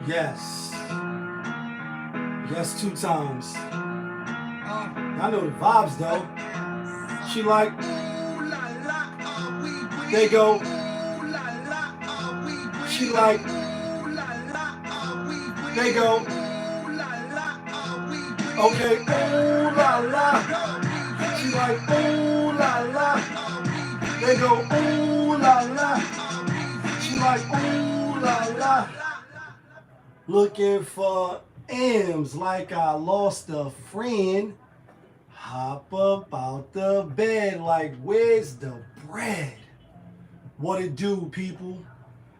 Yes. Yes, 2 times. I know the vibes though. She like, they go. She like, they go. Okay, ooh la la. She like, ooh la la. They go, ooh la la. She like, ooh la la. Looking for M's like I lost a friend. Hop up out the bed like, where's the bread? What it do, people?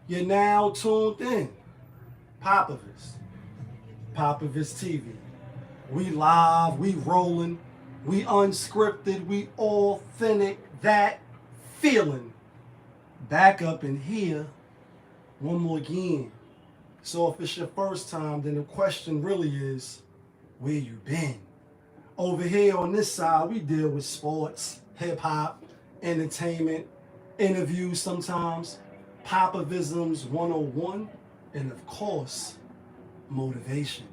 You're now tuned in. Popovich TV. We live, we rolling, we unscripted, we authentic, that feeling. Back up in here, one more again. So if it's your first time, then the question really is, where you been? Over here on this side, we deal with sports, hip hop, entertainment, interviews sometimes, Popovisms 101, and of course, motivation.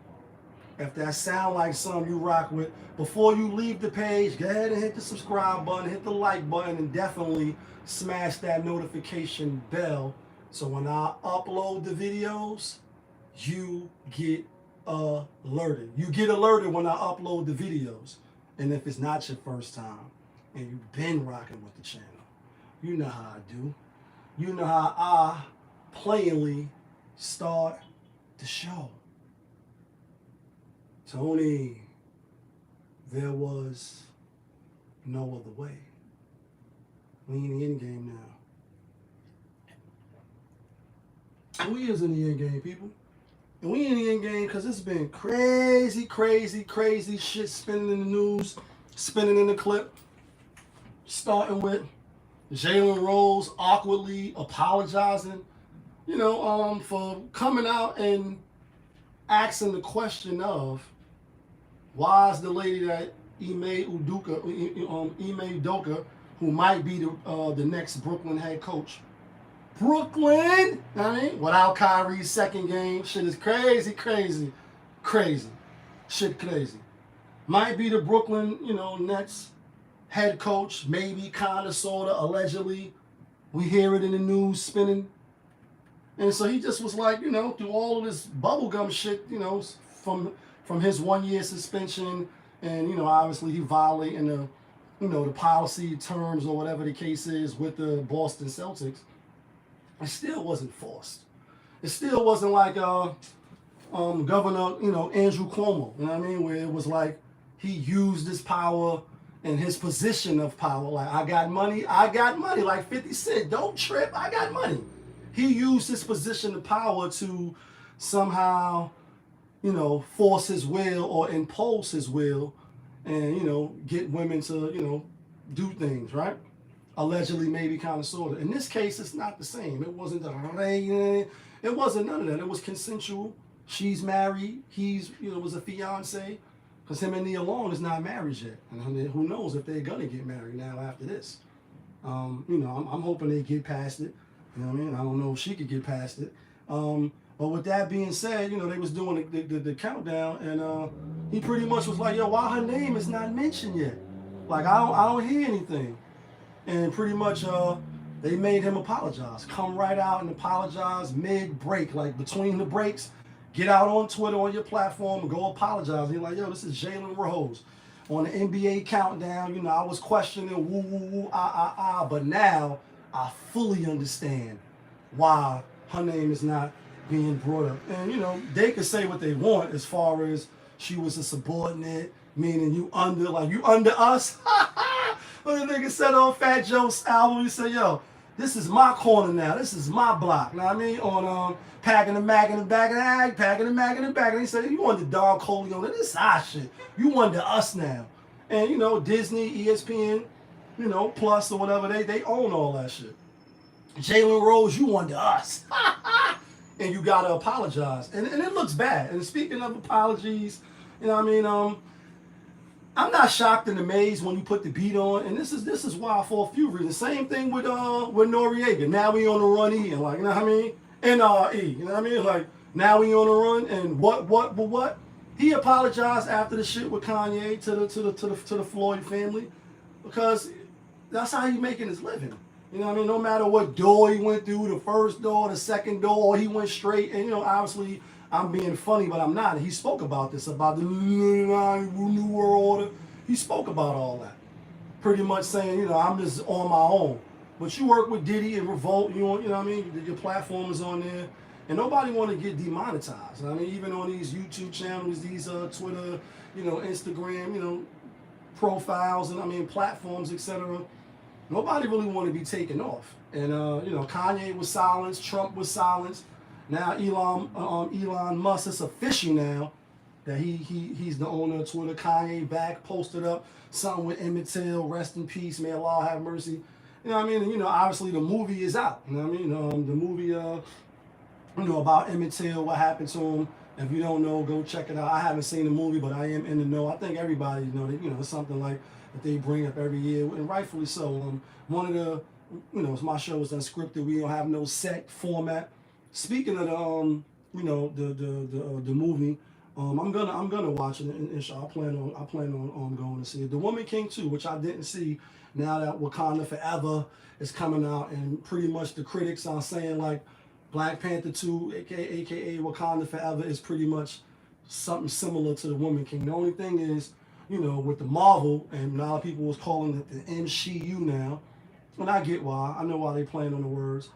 If that sound like something you rock with, before you leave the page, go ahead and hit the subscribe button, hit the like button, and definitely smash that notification bell so when I upload the videos, you get alerted. You get alerted when I upload the videos. And if it's not your first time and you've been rocking with the channel, you know how I do. You know how I plainly start the show. Tony, there was no other way. We in the end game now. We is in the end game, people. And we in the end game because it's been crazy shit spinning in the news, spinning in the clip. Starting with Jalen Rose awkwardly apologizing, for coming out and asking the question of, why is the lady that Ime Udoka, who might be the next Brooklyn head coach, without Kyrie's second game, shit is crazy. Shit crazy. Might be the Brooklyn, Nets head coach, maybe, kinda, sorta, allegedly. We hear it in the news spinning. And so he just was like, through all of this bubblegum shit, from his 1-year suspension, and, obviously he violating the policy terms or whatever the case is with the Boston Celtics. It still wasn't forced. It still wasn't like Governor, Andrew Cuomo, where it was like he used his power and his position of power. Like, I got money, like 50 Cent, don't trip, I got money. He used his position of power to somehow, force his will or impose his will and, get women to, do things, right? Allegedly, maybe, kind of, sort of. In this case, it's not the same. It wasn't it wasn't none of that. It was consensual. She's married. He's, was a fiance. Because him and Nia Long is not married yet. And who knows if they're going to get married now after this. I'm hoping they get past it. I don't know if she could get past it. But with that being said, they was doing the countdown. And he pretty much was like, yo, why her name is not mentioned yet? Like, I don't hear anything. And pretty much they made him apologize. Come right out and apologize mid-break, like between the breaks. Get out on Twitter, on your platform, and go apologize. And you're like, yo, this is Jalen Rose. On the NBA countdown, I was questioning woo, but now I fully understand why her name is not being brought up. And, they could say what they want as far as she was a subordinate, meaning you under us. When the nigga said on Fat Joe's album, he said, yo, this is my corner now. This is my block. On packing the Mac in the back of the ag, packing the Mac in the back. And he said, you under Don Corleone. This is our shit. You under us now. And, Disney, ESPN, Plus or whatever, they own all that shit. Jalen Rose, you under us. And you got to apologize. And it looks bad. And speaking of apologies, I'm not shocked and amazed when you put the beat on, and this is why for a few reasons. Same thing with Noriega. Now we on the run E, and like, NRE, Like, Now he on the run, and what? He apologized after the shit with Kanye to the Floyd family, because that's how he making his living. You know what I mean? No matter what door he went through, the first door, the second door, he went straight. And, you know, obviously I'm being funny, but I'm not. He spoke about this, about the New World Order. He spoke about all that. Pretty much saying, you know, I'm just on my own. But you work with Diddy and Revolt, you know what I mean? Your platform is on there. And nobody want to get demonetized. I mean, even on these YouTube channels, these Twitter, you know, Instagram, you know, profiles, and I mean, platforms, etc. Nobody really want to be taken off. And, you know, Kanye was silenced. Trump was silenced. Now Elon Musk, it's official now that he's the owner of Twitter. Kanye back, posted up something with Emmett Till, rest in peace, may Allah have mercy. You know what I mean? And, you know, obviously the movie is out. You know what I mean? The movie, you know, about Emmett Till, what happened to him. If you don't know, go check it out. I haven't seen the movie, but I am in the know. I think everybody, you know, it's something like that they bring up every year, and rightfully so. One of the, you know, my show is unscripted. We don't have no set format. Speaking of the, you know, the movie, I'm gonna watch it. Inshallah, I plan on going to see it. The Woman King 2, which I didn't see. Now that Wakanda Forever is coming out, and pretty much the critics are saying like Black Panther 2, aka Wakanda Forever, is pretty much something similar to the Woman King. The only thing is, you know, with the Marvel, and a lot of people was calling it the MCU now, and I get why. I know why they playing on the words.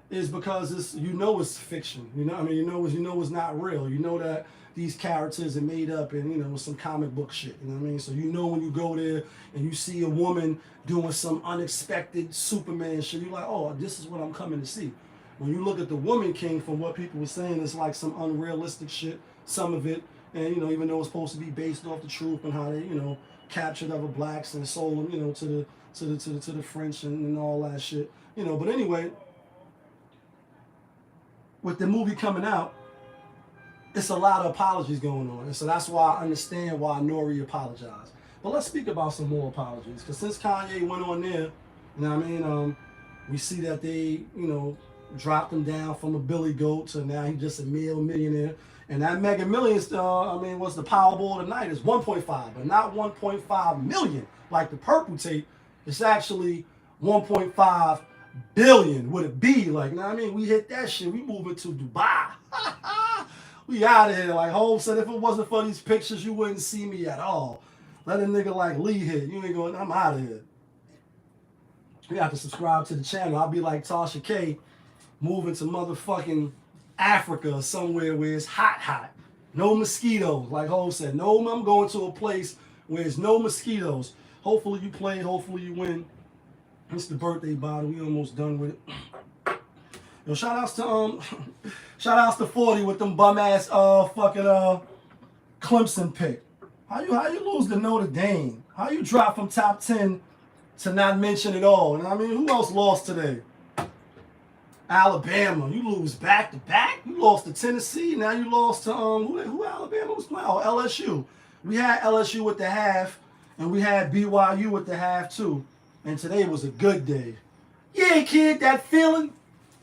Is because it's, you know, it's fiction. You know, I mean, you know it's not real. You know that these characters are made up, and you know, some comic book shit. You know what I mean? So you know when you go there and you see a woman doing some unexpected Superman shit, you're like, oh, this is what I'm coming to see. When you look at the Woman King, from what people were saying, it's like some unrealistic shit, some of it. And, you know, even though it's supposed to be based off the truth and how they, you know, captured other blacks and sold them, you know, to the French and all that shit. You know, but anyway, with the movie coming out, it's a lot of apologies going on. And so that's why I understand why Nori apologized. But let's speak about some more apologies. Because since Kanye went on there, you know what I mean, we see that they, you know, dropped him down from a Billy Goat to now he's just a millionaire. And that Mega Millions, I mean, was the Powerball tonight is 1.5, but not 1.5 million like the purple tape. It's actually 1.5 billion with a B. Like, you know what I mean? We hit that shit. We moving to Dubai. We out of here. Like Hov said, if it wasn't for these pictures, you wouldn't see me at all. Let a nigga like Lee hit. You ain't going, I'm out of here. You have to subscribe to the channel. I'll be like Tasha K, moving to motherfucking Africa or somewhere where it's hot. No mosquitoes. Like Hov said, no, I'm going to a place where there's no mosquitoes. Hopefully you play. Hopefully you win. It's the birthday bottle. We almost done with it. Yo, shout outs to 40 with them bum ass fucking Clemson pick. How you lose to Notre Dame? How you drop from top 10 to not mention it all? You know what I mean? Who else lost today? Alabama. You lose back to back. You lost to Tennessee. Now you lost to who Alabama was playing? Oh, LSU. We had LSU with the half, and we had BYU with the half too. And today was a good day. Yeah, kid, that feeling.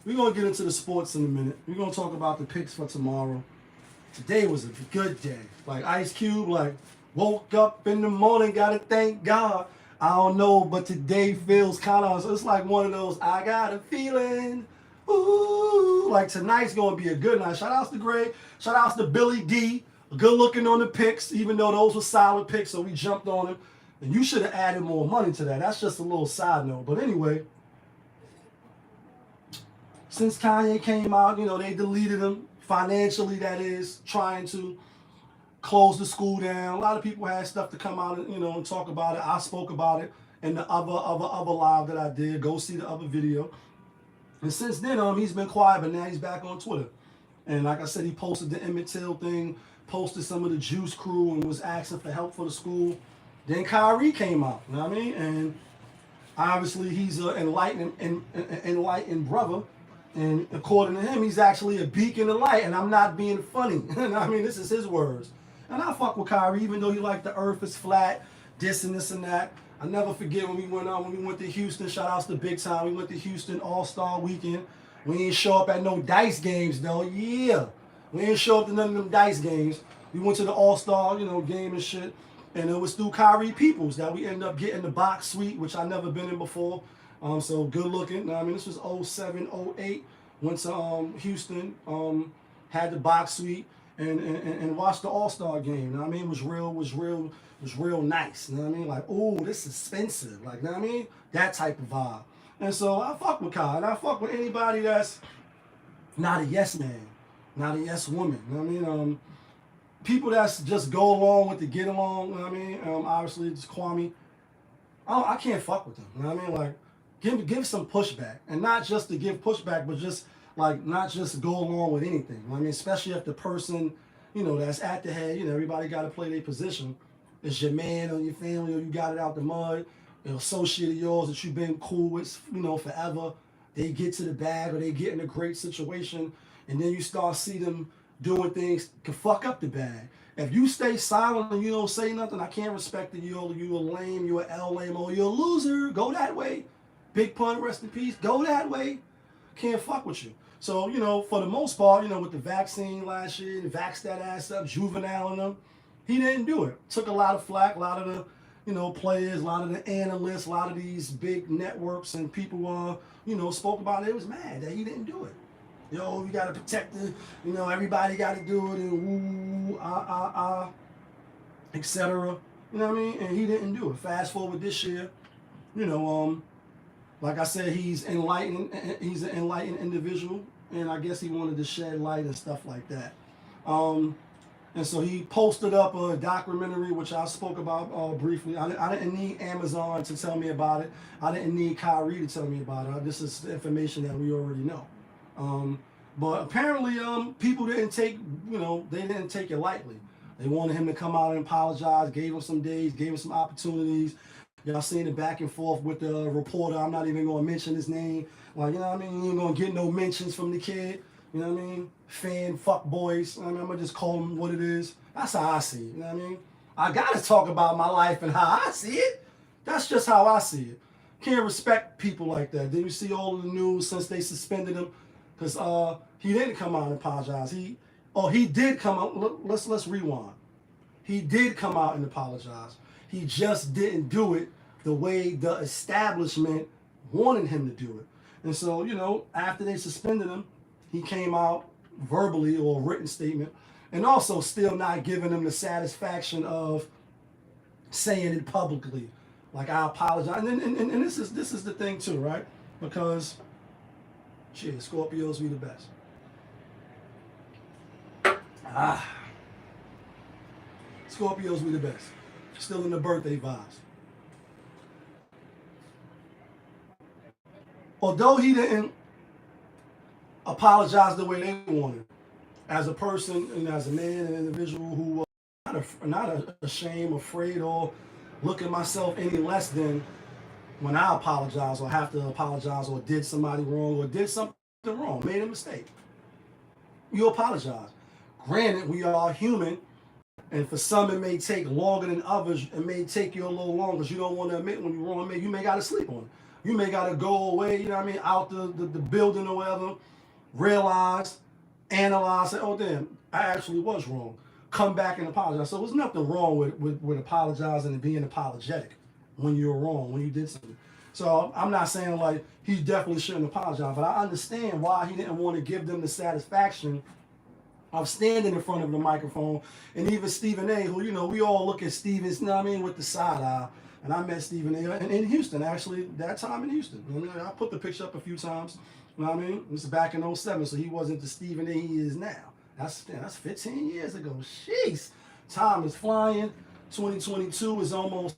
We're going to get into the sports in a minute. We're going to talk about the picks for tomorrow. Today was a good day. Like Ice Cube, like, woke up in the morning, got to thank God. I don't know, but today feels kind of, it's like one of those, I got a feeling. Ooh, like tonight's going to be a good night. Shout outs to Greg. Shout outs to Billy D. Good looking on the picks, even though those were solid picks, so we jumped on him. And you should have added more money to that. That's just a little side note. But anyway, since Kanye came out, you know, they deleted him financially, that is, trying to close the school down. A lot of people had stuff to come out and, you know, and talk about it. I spoke about it in the other live that I did. Go see the other video. And since then, he's been quiet, but now he's back on Twitter. And like I said, he posted the Emmett Till thing, posted some of the Juice Crew, and was asking for help for the school. Then Kyrie came out, you know what I mean? And obviously he's an enlightened brother. And according to him, he's actually a beacon of light. And I'm not being funny. You know what I mean? This is his words. And I fuck with Kyrie, even though he like the earth is flat, this and that. I never forget when we went to Houston. Shout outs to Big Time. We went to Houston All-Star Weekend. We didn't show up at no dice games, though. Yeah. We ain't show up to none of them dice games. We went to the All-Star, you know, game and shit. And it was through Kyrie Peoples that we ended up getting the box suite, which I never been in before. So good looking. I mean, this was 07, 08. Went to Houston, had the box suite, and watched the All-Star game. You know what I mean? It was real nice. You know what I mean? Like, oh, this is expensive. Like, you know what I mean? That type of vibe. And so I fuck with Kai, and I fuck with anybody that's not a yes man, not a yes woman. You know what I mean? People that's just go along with the get along. You know what I mean? Obviously, it's Kwame. I can't fuck with them. You know what I mean? Like, give some pushback, and not just to give pushback, but just like not just go along with anything. You know what I mean? Especially if the person, you know, that's at the head. You know, everybody got to play their position. It's your man or your family, or you got it out the mud. An associate of yours that you've been cool with, you know, forever. They get to the bag, or they get in a great situation, and then you start see them doing things can fuck up the bag. If you stay silent and you don't say nothing, I can't respect it. You're a lame, you're an L lame, or you're a loser. Go that way. Big Pun, rest in peace. Go that way. Can't fuck with you. So, you know, for the most part, you know, with the vaccine last year, vax that ass up, Juvenile and them, he didn't do it. Took a lot of flack, a lot of the, you know, players, a lot of the analysts, a lot of these big networks and people, you know, spoke about it. It was mad that he didn't do it. Yo, we got to protect the, you know, everybody got to do it, and etc. You know what I mean? And he didn't do it. Fast forward this year, you know, like I said, he's enlightened. He's an enlightened individual, and I guess he wanted to shed light and stuff like that. And so he posted up a documentary, which I spoke about briefly. I didn't need Amazon to tell me about it. I didn't need Kyrie to tell me about it. This is information that we already know. But apparently, people didn't take, you know, they didn't take it lightly. They wanted him to come out and apologize, gave him some days, gave him some opportunities. Y'all seen the back and forth with the reporter. I'm not even going to mention his name. Like, you know what I mean? You ain't going to get no mentions from the kid. You know what I mean? Fan fuck boys. I mean, I'm going to just call him what it is. That's how I see it. You know what I mean? I got to talk about my life and how I see it. That's just how I see it. Can't respect people like that. Then you see all of the news since they suspended him. Because he didn't come out and apologize. He did come out. Let's rewind. He did come out and apologize. He just didn't do it the way the establishment wanted him to do it. And so, you know, after they suspended him, he came out verbally or a written statement, and also still not giving them the satisfaction of saying it publicly. Like, I apologize. And this is the thing too, right? Because shit, Scorpios, we the best. Scorpios, we the best. Still in the birthday vibes. Although he didn't apologize the way they wanted, as a person and as a man and individual who not ashamed, afraid, or look at myself any less than when I apologize or have to apologize or did somebody wrong or did something wrong, made a mistake. You apologize. Granted, we are human, and for some it may take longer than others. It may take you a little longer because you don't want to admit when you're wrong. You may got to sleep on it. You may got to go away, you know what I mean, out the building or whatever, realize, analyze, say, oh damn, I actually was wrong. Come back and apologize. So there's nothing wrong with apologizing and being apologetic when you're wrong, when you did something. So I'm not saying like he definitely shouldn't apologize, but I understand why he didn't want to give them the satisfaction of standing in front of the microphone. And even Stephen A, who, you know, we all look at Stephen, you know what I mean, with the side eye. And I met Stephen A in Houston, actually, that time in Houston. I mean, I put the picture up a few times, you know what I mean? This is back in 07, so he wasn't the Stephen A he is now. That's 15 years ago. Jeez. Time is flying. 2022 is almost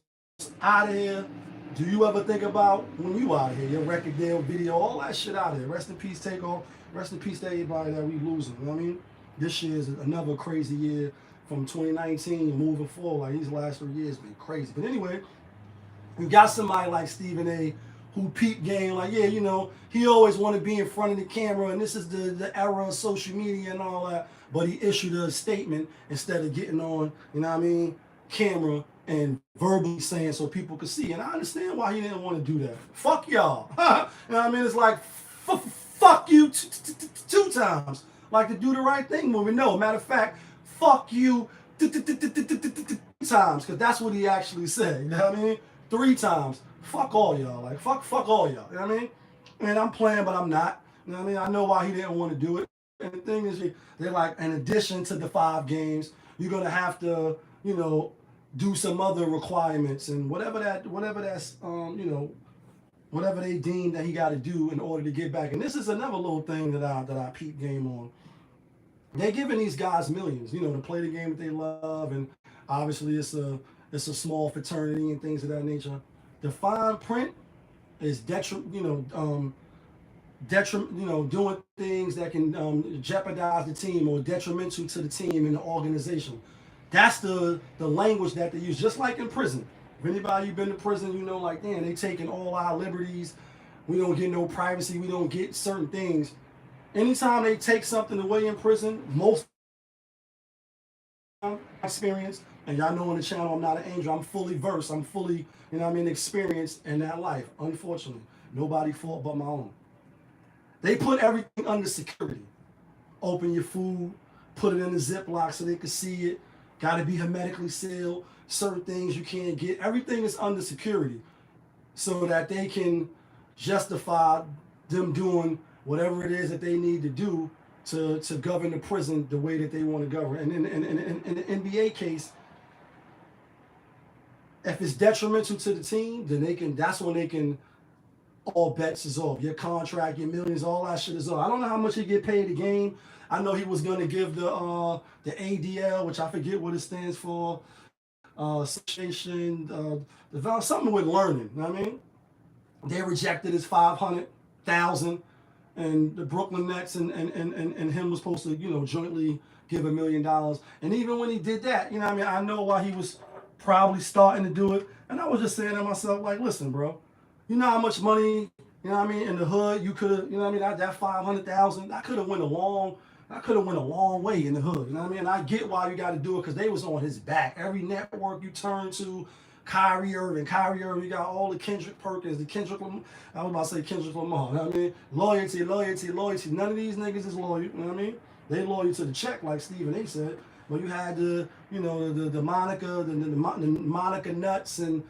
out of here. Do you ever think about when you out of here, your record deal, video, all that shit out of here? Rest in peace, Takeoff. Rest in peace to everybody that we losing. You know what I mean? This year is another crazy year from 2019 moving forward. Like, these last 3 years been crazy. But anyway, you got somebody like Stephen A who peep game, like, yeah, you know, he always want to be in front of the camera, and this is the era of social media and all that. But he issued a statement instead of getting on, you know what I mean, camera and verbally saying so people could see. And I understand why he didn't want to do that. Fuck y'all. You know what I mean? It's like, fuck you two times. like the do the right thing movie. No, matter of fact, fuck you 3 times, because that's what he actually said. You know what I mean? 3 times. Fuck all y'all. Like, fuck all y'all. You know what I mean? And I'm playing, but I'm not. You know what I mean? I know why he didn't want to do it. And the thing is, they're like, in addition to the 5 games, you're gonna have to, you know, do some other requirements and whatever that's, you know, whatever they deem that he got to do in order to get back. And this is another little thing that I peep game on. They're giving these guys millions, you know, to play the game that they love, and obviously it's a small fraternity and things of that nature. The fine print is doing things that can jeopardize the team or detrimental to the team and the organization. That's the language that they use, just like in prison. If anybody been to prison, you know, like, damn, they taking all our liberties. We don't get no privacy. We don't get certain things. Anytime they take something away in prison, most experience, and y'all know on the channel, I'm not an angel. I'm fully versed. I'm fully, you know what I mean, experienced in that life. Unfortunately, nobody's fault but my own. They put everything under security. Open your food, put it in a Ziploc so they can see it. Got to be hermetically sealed. Certain things you can't get. Everything is under security so that they can justify them doing whatever it is that they need to do to govern the prison the way that they want to govern. And in the NBA case, if it's detrimental to the team, then that's when they can, all bets is off. Your contract, your millions, all that shit is off. I don't know how much he get paid a game. I know he was going to give the ADL, which I forget what it stands for, association, something with learning. You know what I mean? They rejected his $500,000, and the Brooklyn Nets and him was supposed to, you know, jointly give $1 million. And even when he did that, you know what I mean, I know why he was probably starting to do it. And I was just saying to myself, like, listen, bro, you know how much money, you know what I mean, in the hood you could have, you know what I mean, that $500,000, I could have went a long way in the hood. You know what I mean? I get why you got to do it, because they was on his back. Every network you turn to, Kyrie Irving, you got all the Kendrick Perkins, I was about to say Kendrick Lamar. You know what I mean? Loyalty. None of these niggas is loyal. You know what I mean? They loyal to the check, like Stephen A. said. But you had the Monica, the Monica Nuts, and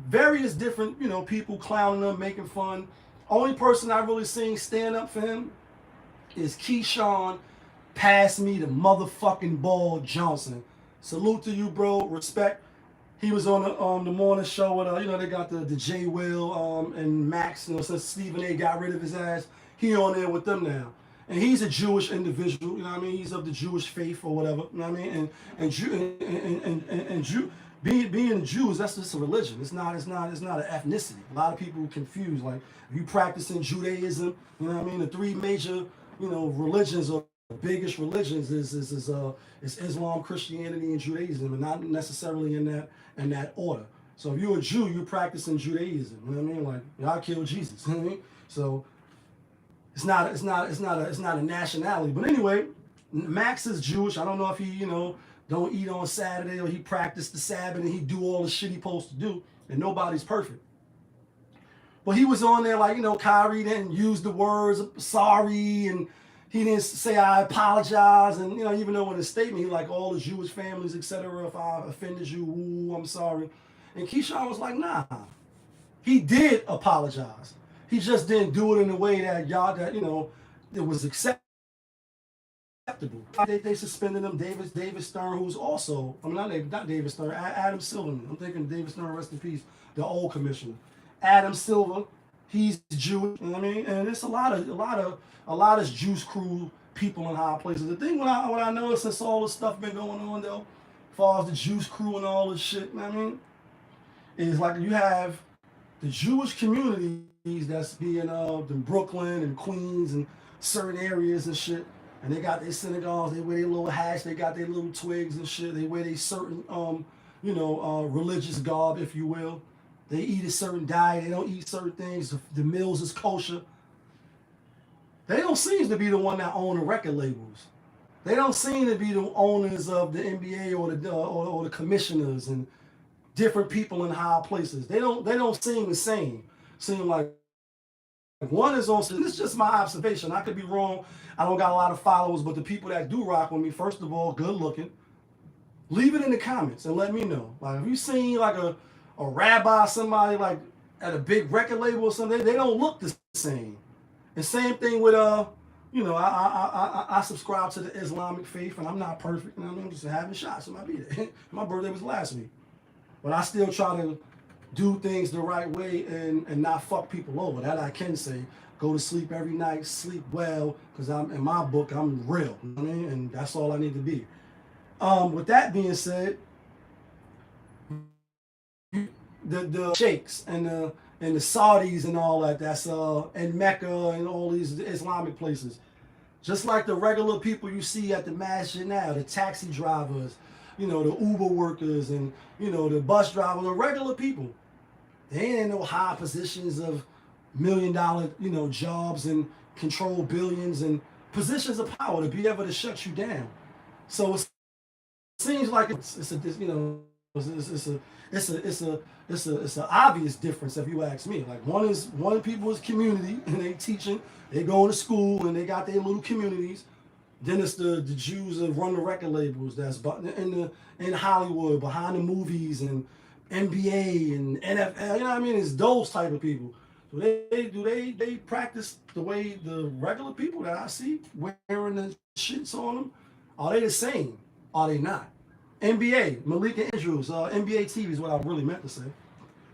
various different, you know, people clowning them, making fun. Only person I really seen stand up for him is Keyshawn Pass Me the Motherfucking Ball Johnson. Salute to you, bro. Respect. He was on the morning show with, you know, they got the J Will and Max, you know, since Stephen A. got rid of his ass. He on there with them now. And he's a Jewish individual, you know what I mean? He's of the Jewish faith or whatever, you know what I mean? And being Jews, that's just a religion. It's not an ethnicity. A lot of people confuse, like, if you practicing Judaism, you know what I mean? The 3 major, you know, religions, or the biggest religions is Islam, Christianity, and Judaism, and not necessarily in that order. So if you're a Jew, you're practicing Judaism. You know what I mean? Like, y'all killed Jesus. You know what I mean? So it's not a nationality. But anyway, Max is Jewish. I don't know if he, you know, don't eat on Saturday, or he practiced the Sabbath and he do all the shit he supposed to do. And nobody's perfect. But he was on there like, you know, Kyrie didn't use the words sorry, and he didn't say I apologize. And, you know, even though in his statement, he like, all the Jewish families, etc., if I offended you, ooh, I'm sorry. And Keyshawn was like, nah. He did apologize. He just didn't do it in a way that you know, it was acceptable. They suspended him. David Stern, who's also, I mean, not David Stern, Adam Silverman. I'm thinking David Stern, rest in peace, the old commissioner. Adam Silver, he's Jewish, you know what I mean? And it's a lot of Juice Crew people in high places. The thing what I noticed since all this stuff been going on though, as far as the Juice Crew and all this shit, you know what I mean? Is like you have the Jewish communities that's being in Brooklyn and Queens and certain areas and shit. And they got their synagogues, they wear their little hats, they got their little twigs and shit. They wear their certain, religious garb, if you will. They eat a certain diet, they don't eat certain things. The meals is kosher. They don't seem to be the one that own the record labels. They don't seem to be the owners of the NBA or the commissioners and different people in high places. They don't seem the same. Seem like one is on, this is just my observation. I could be wrong. I don't got a lot of followers, but the people that do rock with me, first of all, good looking. Leave it in the comments and let me know. Like, if you seen like a rabbi, somebody like at a big record label or something, they don't look the same. And same thing with you know, I subscribe to the Islamic faith, and I'm not perfect. You know, I'm just having shots in my birthday. My birthday was last week, but I still try to do things the right way and not fuck people over. That I can say. Go to sleep every night, sleep well, because I'm in my book, I'm real. You know what I mean? And that's all I need to be. With that being said, the sheikhs and the Saudis and all that, that's in Mecca and all these Islamic places. Just like the regular people you see at the masjid now, the taxi drivers, you know, the Uber workers and, you know, the bus drivers, the regular people. They ain't in no high positions of $1 million, you know, jobs and control billions and positions of power to be able to shut you down. So it seems like it's a you know, it's an obvious difference if you ask me. Like one people is community and they teaching, they going to school and they got their little communities. Then it's the Jews that run the record labels that's in Hollywood behind the movies and NBA and NFL. You know what I mean? It's those type of people. So they practice the way the regular people that I see wearing the shits on them. Are they the same? Are they not? NBA, Malika Andrews, NBA TV is what I really meant to say.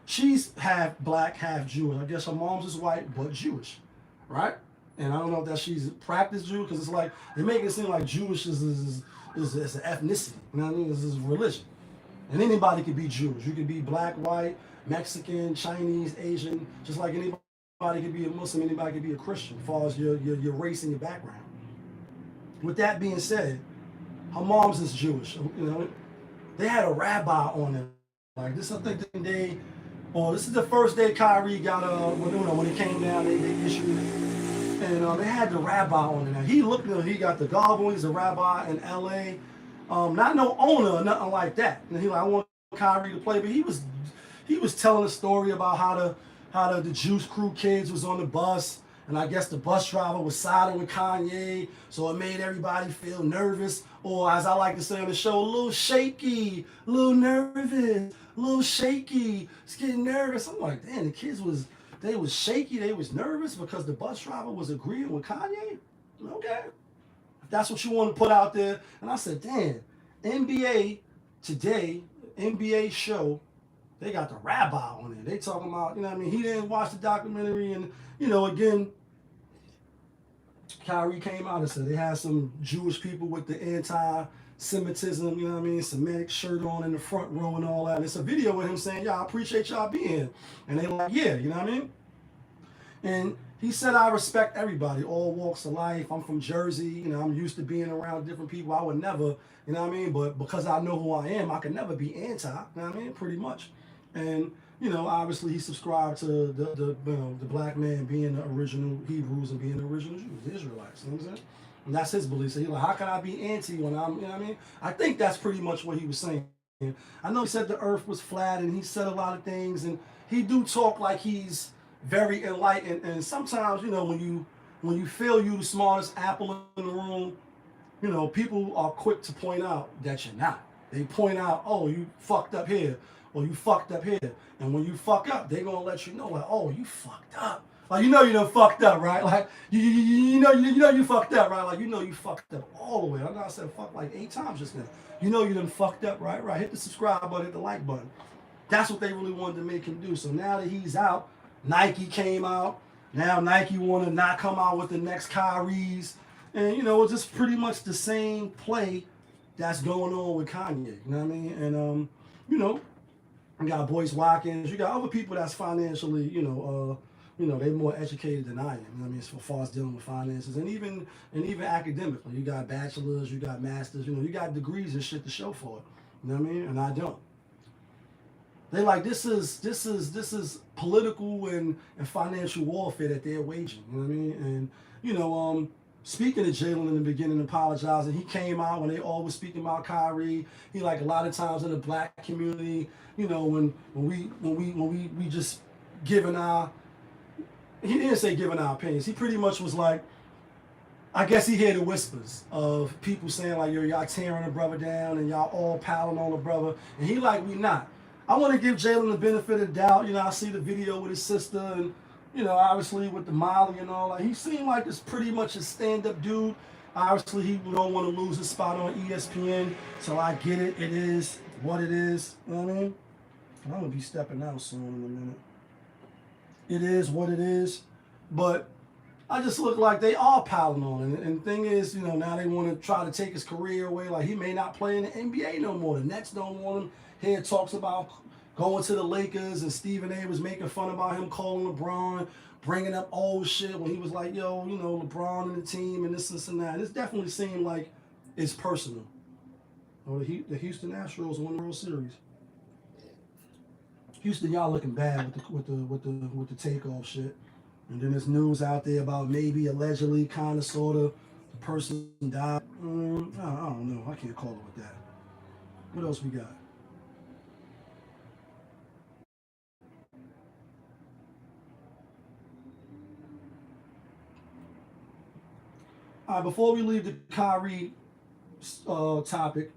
She's half black, half Jewish. I guess her mom's is white, but Jewish, right? And I don't know if that she's practiced Jew, because it's like, they make it seem like Jewish is an ethnicity. You know what I mean? This is religion. And anybody could be Jewish. You could be black, white, Mexican, Chinese, Asian, just like anybody could be a Muslim, anybody could be a Christian, as far as your race and your background. With that being said, her mom's is Jewish. You know, they had a rabbi on them. Like this, I think this is the first day Kyrie got when it came down, they issued it, and they had the rabbi on it. He looked, he got the garble. He's a rabbi in L.A. Not no owner or nothing like that. And he like, I want Kyrie to play, but he was telling a story about how the Juice Crew kids was on the bus, and I guess the bus driver was siding with Kanye, so it made everybody feel nervous, or as I like to say on the show, a little shaky, a little nervous, a little shaky. It's getting nervous. I'm like, damn, the kids was shaky, they was nervous because the bus driver was agreeing with Kanye? Okay. If that's what you want to put out there. And I said, damn, NBA today, NBA show, they got the rabbi on it. They talking about, you know what I mean? He didn't watch the documentary. And, you know, again, Kyrie came out and said they had some Jewish people with the anti-Semitism, you know what I mean? Semitic shirt on in the front row and all that. And it's a video with him saying, yeah, I appreciate y'all being here. And they like, yeah, you know what I mean? And he said, I respect everybody, all walks of life. I'm from Jersey. You know, I'm used to being around different people. I would never, you know what I mean? But because I know who I am, I can never be anti, you know what I mean? Pretty much. And, you know, obviously he subscribed to the black man being the original Hebrews and being the original Jews, the Israelites, you know what I'm saying? And that's his belief. So he's like, how can I be anti when I'm, you know what I mean? I think that's pretty much what he was saying. I know he said the earth was flat and he said a lot of things, and he do talk like he's very enlightened. And sometimes, you know, when you feel you the smartest apple in the room, you know, people are quick to point out that you're not. They point out, oh, you fucked up here, or you fucked up here. And when you fuck up, they're gonna let you know, like, oh, you fucked up. Like, you know you done fucked up, right? Like, you know you fucked up, right? Like, you know you fucked up all the way. I know I said fuck like 8 times just now. You know you done fucked up, right? Right. Hit the subscribe button, hit the like button. That's what they really wanted to make him do. So now that he's out, Nike came out. Now Nike want to not come out with the next Kyries. And, you know, it's just pretty much the same play that's going on with Kanye. You know what I mean? And, you know, you got Boyce Watkins. You got other people that's financially, you know, they're more educated than I am. You know what I mean? As far as dealing with finances and even academically. You got bachelors, you got masters, you know, you got degrees and shit to show for it. You know what I mean? And I don't. They like, this is political and financial warfare that they're waging. You know what I mean? And, you know, speaking of Jalen in the beginning, apologizing, he came out when they all were speaking about Kyrie. He, like, a lot of times in the black community, you know, when we just giving our he didn't say giving our opinions. He pretty much was like, I guess he heard the whispers of people saying like, yo, y'all tearing the brother down and y'all all piling on the brother. And he like, we not. I want to give Jalen the benefit of the doubt. You know, I see the video with his sister and, you know, obviously with the Molly and all. Like, he seemed like this pretty much a stand-up dude. Obviously, he don't want to lose his spot on ESPN. So I get it. It is what it is. You know what I mean? I'm going to be stepping out soon in a minute. It is what it is. But I just look like they are piling on. And the thing is, you know, now they want to try to take his career away. Like, he may not play in the NBA no more. The Nets don't want him. Here talks about going to the Lakers, and Stephen A. was making fun about him calling LeBron, bringing up old shit when he was like, yo, you know, LeBron and the team and this and that. This definitely seemed like it's personal. Oh, the Houston Astros won the World Series. Houston, y'all looking bad with the takeoff shit. And then there's news out there about maybe allegedly, kind of, sort of, the person died. I don't know. I can't call it with that. What else we got? All right, before we leave the Kyrie topic,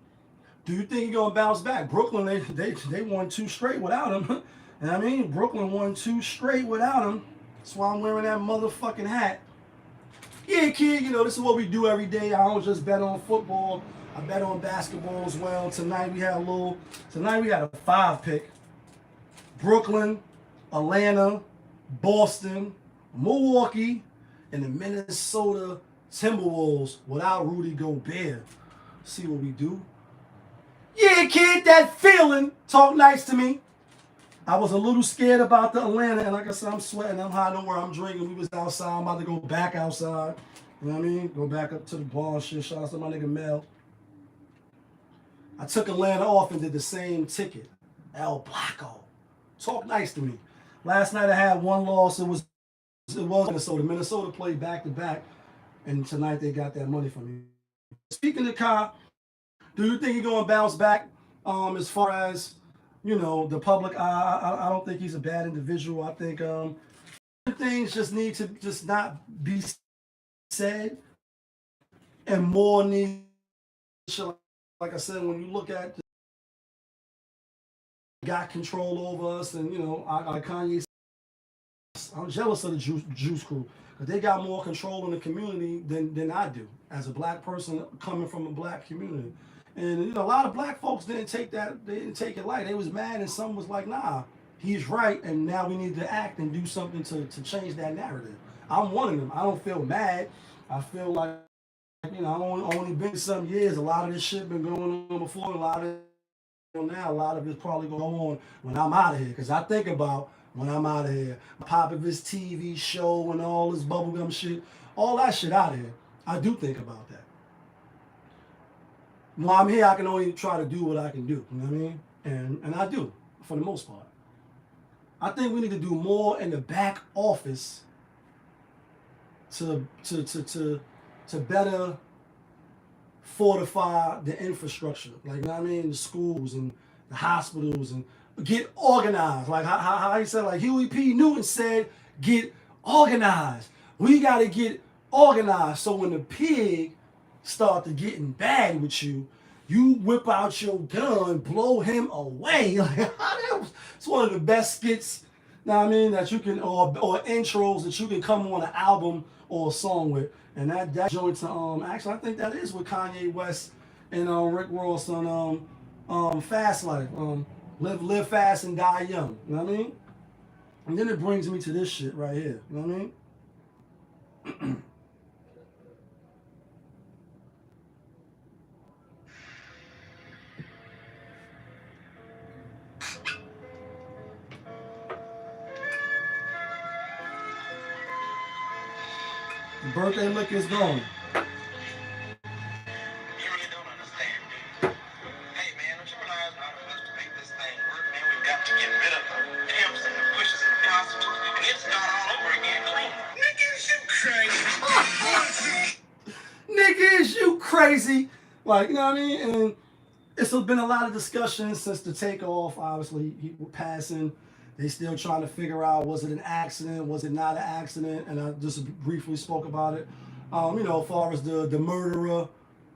do you think he's gonna bounce back? Brooklyn, they won 2 straight without him. And I mean, Brooklyn won 2 straight without him. That's why I'm wearing that motherfucking hat. Yeah, kid, you know, this is what we do every day. I don't just bet on football. I bet on basketball as well. Tonight we had a 5-pick. Brooklyn, Atlanta, Boston, Milwaukee, and the Minnesota Timberwolves without Rudy Gobert. See what we do. Yeah, kid, that feeling. Talk nice to me. I was a little scared about the Atlanta, and like I said, I'm sweating. I'm hiding where I'm drinking. We was outside. I'm about to go back outside. You know what I mean? Go back up to the bar and shit. Shout out to my nigga Mel. I took Atlanta off and did the same ticket. El Blanco. Talk nice to me. Last night I had 1 loss. It was Minnesota. Minnesota played back-to-back, and tonight they got that money from me. Speaking of Kai, do you think he's going to bounce back as far as, you know, the public eye? I don't think he's a bad individual. I think things just need to just not be said, and more needs. Like I said, when you look at got control over us, and you know, I Kanye, I'm jealous of the Juice Crew because they got more control in the community than I do as a black person coming from a black community. And you know, a lot of black folks didn't take it light. They was mad, and some was like, nah, he's right, and now we need to act and do something to change that narrative. I'm one of them. I don't feel mad. I feel like, you know, I've only been some years. A lot of this shit been going on before. A lot of now, a lot of it's probably going on when I'm out of here. Because I think about when I'm out of here, pop of his TV show and all this bubblegum shit, all that shit out of here. I do think about that. While I'm here, I can only try to do what I can do. You know what I mean? And I do, for the most part. I think we need to do more in the back office to better fortify the infrastructure. Like, you know what I mean? The schools and the hospitals, and get organized. Like how he said, like Huey P. Newton said, get organized. We got to get organized. So when the pig start to getting bad with you, you whip out your gun, blow him away. Like, it's one of the best skits, you know what I mean, that you can, or intros that you can come on an album or a song with. And that joint to actually I think that is with Kanye West and Rick Ross on Fast Life. Live fast and die young. You know what I mean? And then it brings me to this shit right here. You know what I mean? The birthday lick is going. Nigga, is you crazy? Like, you know what I mean? And it's been a lot of discussion since the takeoff. Obviously, he was passing. They still trying to figure out, was it an accident? Was it not an accident? And I just briefly spoke about it. You know, as far as the murderer,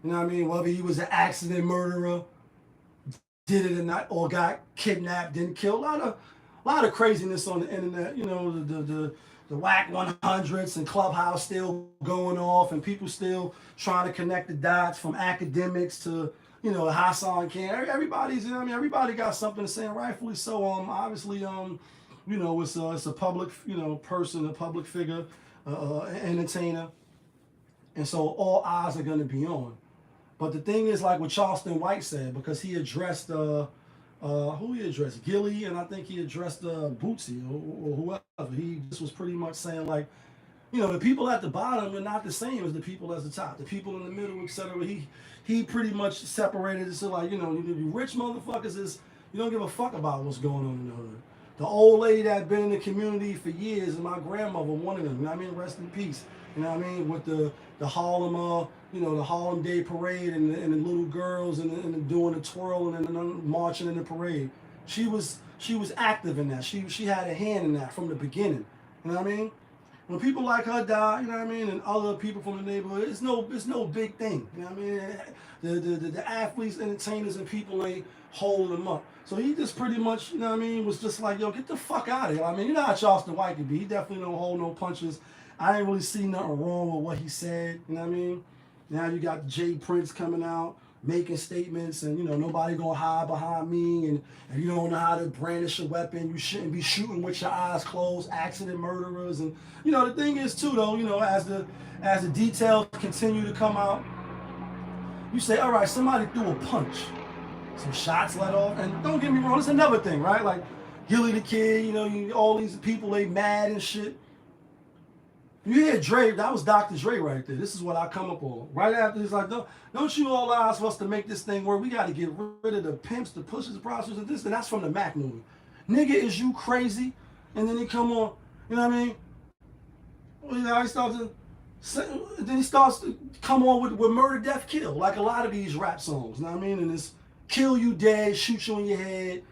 you know what I mean? Whether he was an accident murderer, did it or not, or got kidnapped, didn't kill. A lot of craziness on the internet. You know, the WhaT 100s and Clubhouse still going off, and people still trying to connect the dots from academics to, you know, Hassan Khan. Everybody's, you know what I mean? Everybody got something to say, and rightfully so. Obviously, you know, it's a public, you know, person, a public figure, entertainer, and so all eyes are going to be on. But the thing is, like what Charleston White said, because he addressed who he addressed, Gilly, and I think he addressed BouT or whoever. He just was pretty much saying, like, you know, the people at the bottom are not the same as the people at the top. The people in the middle, etc. He pretty much separated it. So, like, you know, you rich motherfuckers is, you don't give a fuck about what's going on in the hood. The old lady that been in the community for years, and my grandmother, one of them, you know what I mean? Rest in peace. You know what I mean? With the Harlem, you know, the Harlem Day Parade and the little girls and doing the twirl and then marching in the parade. She was active in that. She had a hand in that from the beginning. You know what I mean? When people like her die, you know what I mean, and other people from the neighborhood, it's no big thing. You know what I mean? The athletes, entertainers, and people ain't holding them up. So he just pretty much, you know what I mean, was just like, yo, get the fuck out of here. I mean, you know how Charleston White could be. He definitely don't hold no punches. I didn't really see nothing wrong with what he said. You know what I mean? Now you got Jay Prince coming out, making statements, and, you know, nobody gonna hide behind me, and if you don't know how to brandish a weapon, you shouldn't be shooting with your eyes closed, accident murderers. And, you know, the thing is too, though, you know, as the details continue to come out, you say, all right, somebody threw a punch, some shots let off, and don't get me wrong, it's another thing, right? Like Gilly the Kid, you know, all these people, they mad and shit. You hear Dre, that was Dr. Dre right there. This is what I come up on. Right after, he's like, don't you all ask us to make this thing work? We got to get rid of the pimps, the pushers, the prostitutes, and this. And that's from the Mac movie. Nigga, is you crazy? And then he come on, you know what I mean? Well, you know, then he starts to come on with murder, death, kill. Like a lot of these rap songs, you know what I mean? And it's kill you dead, shoot you in your head,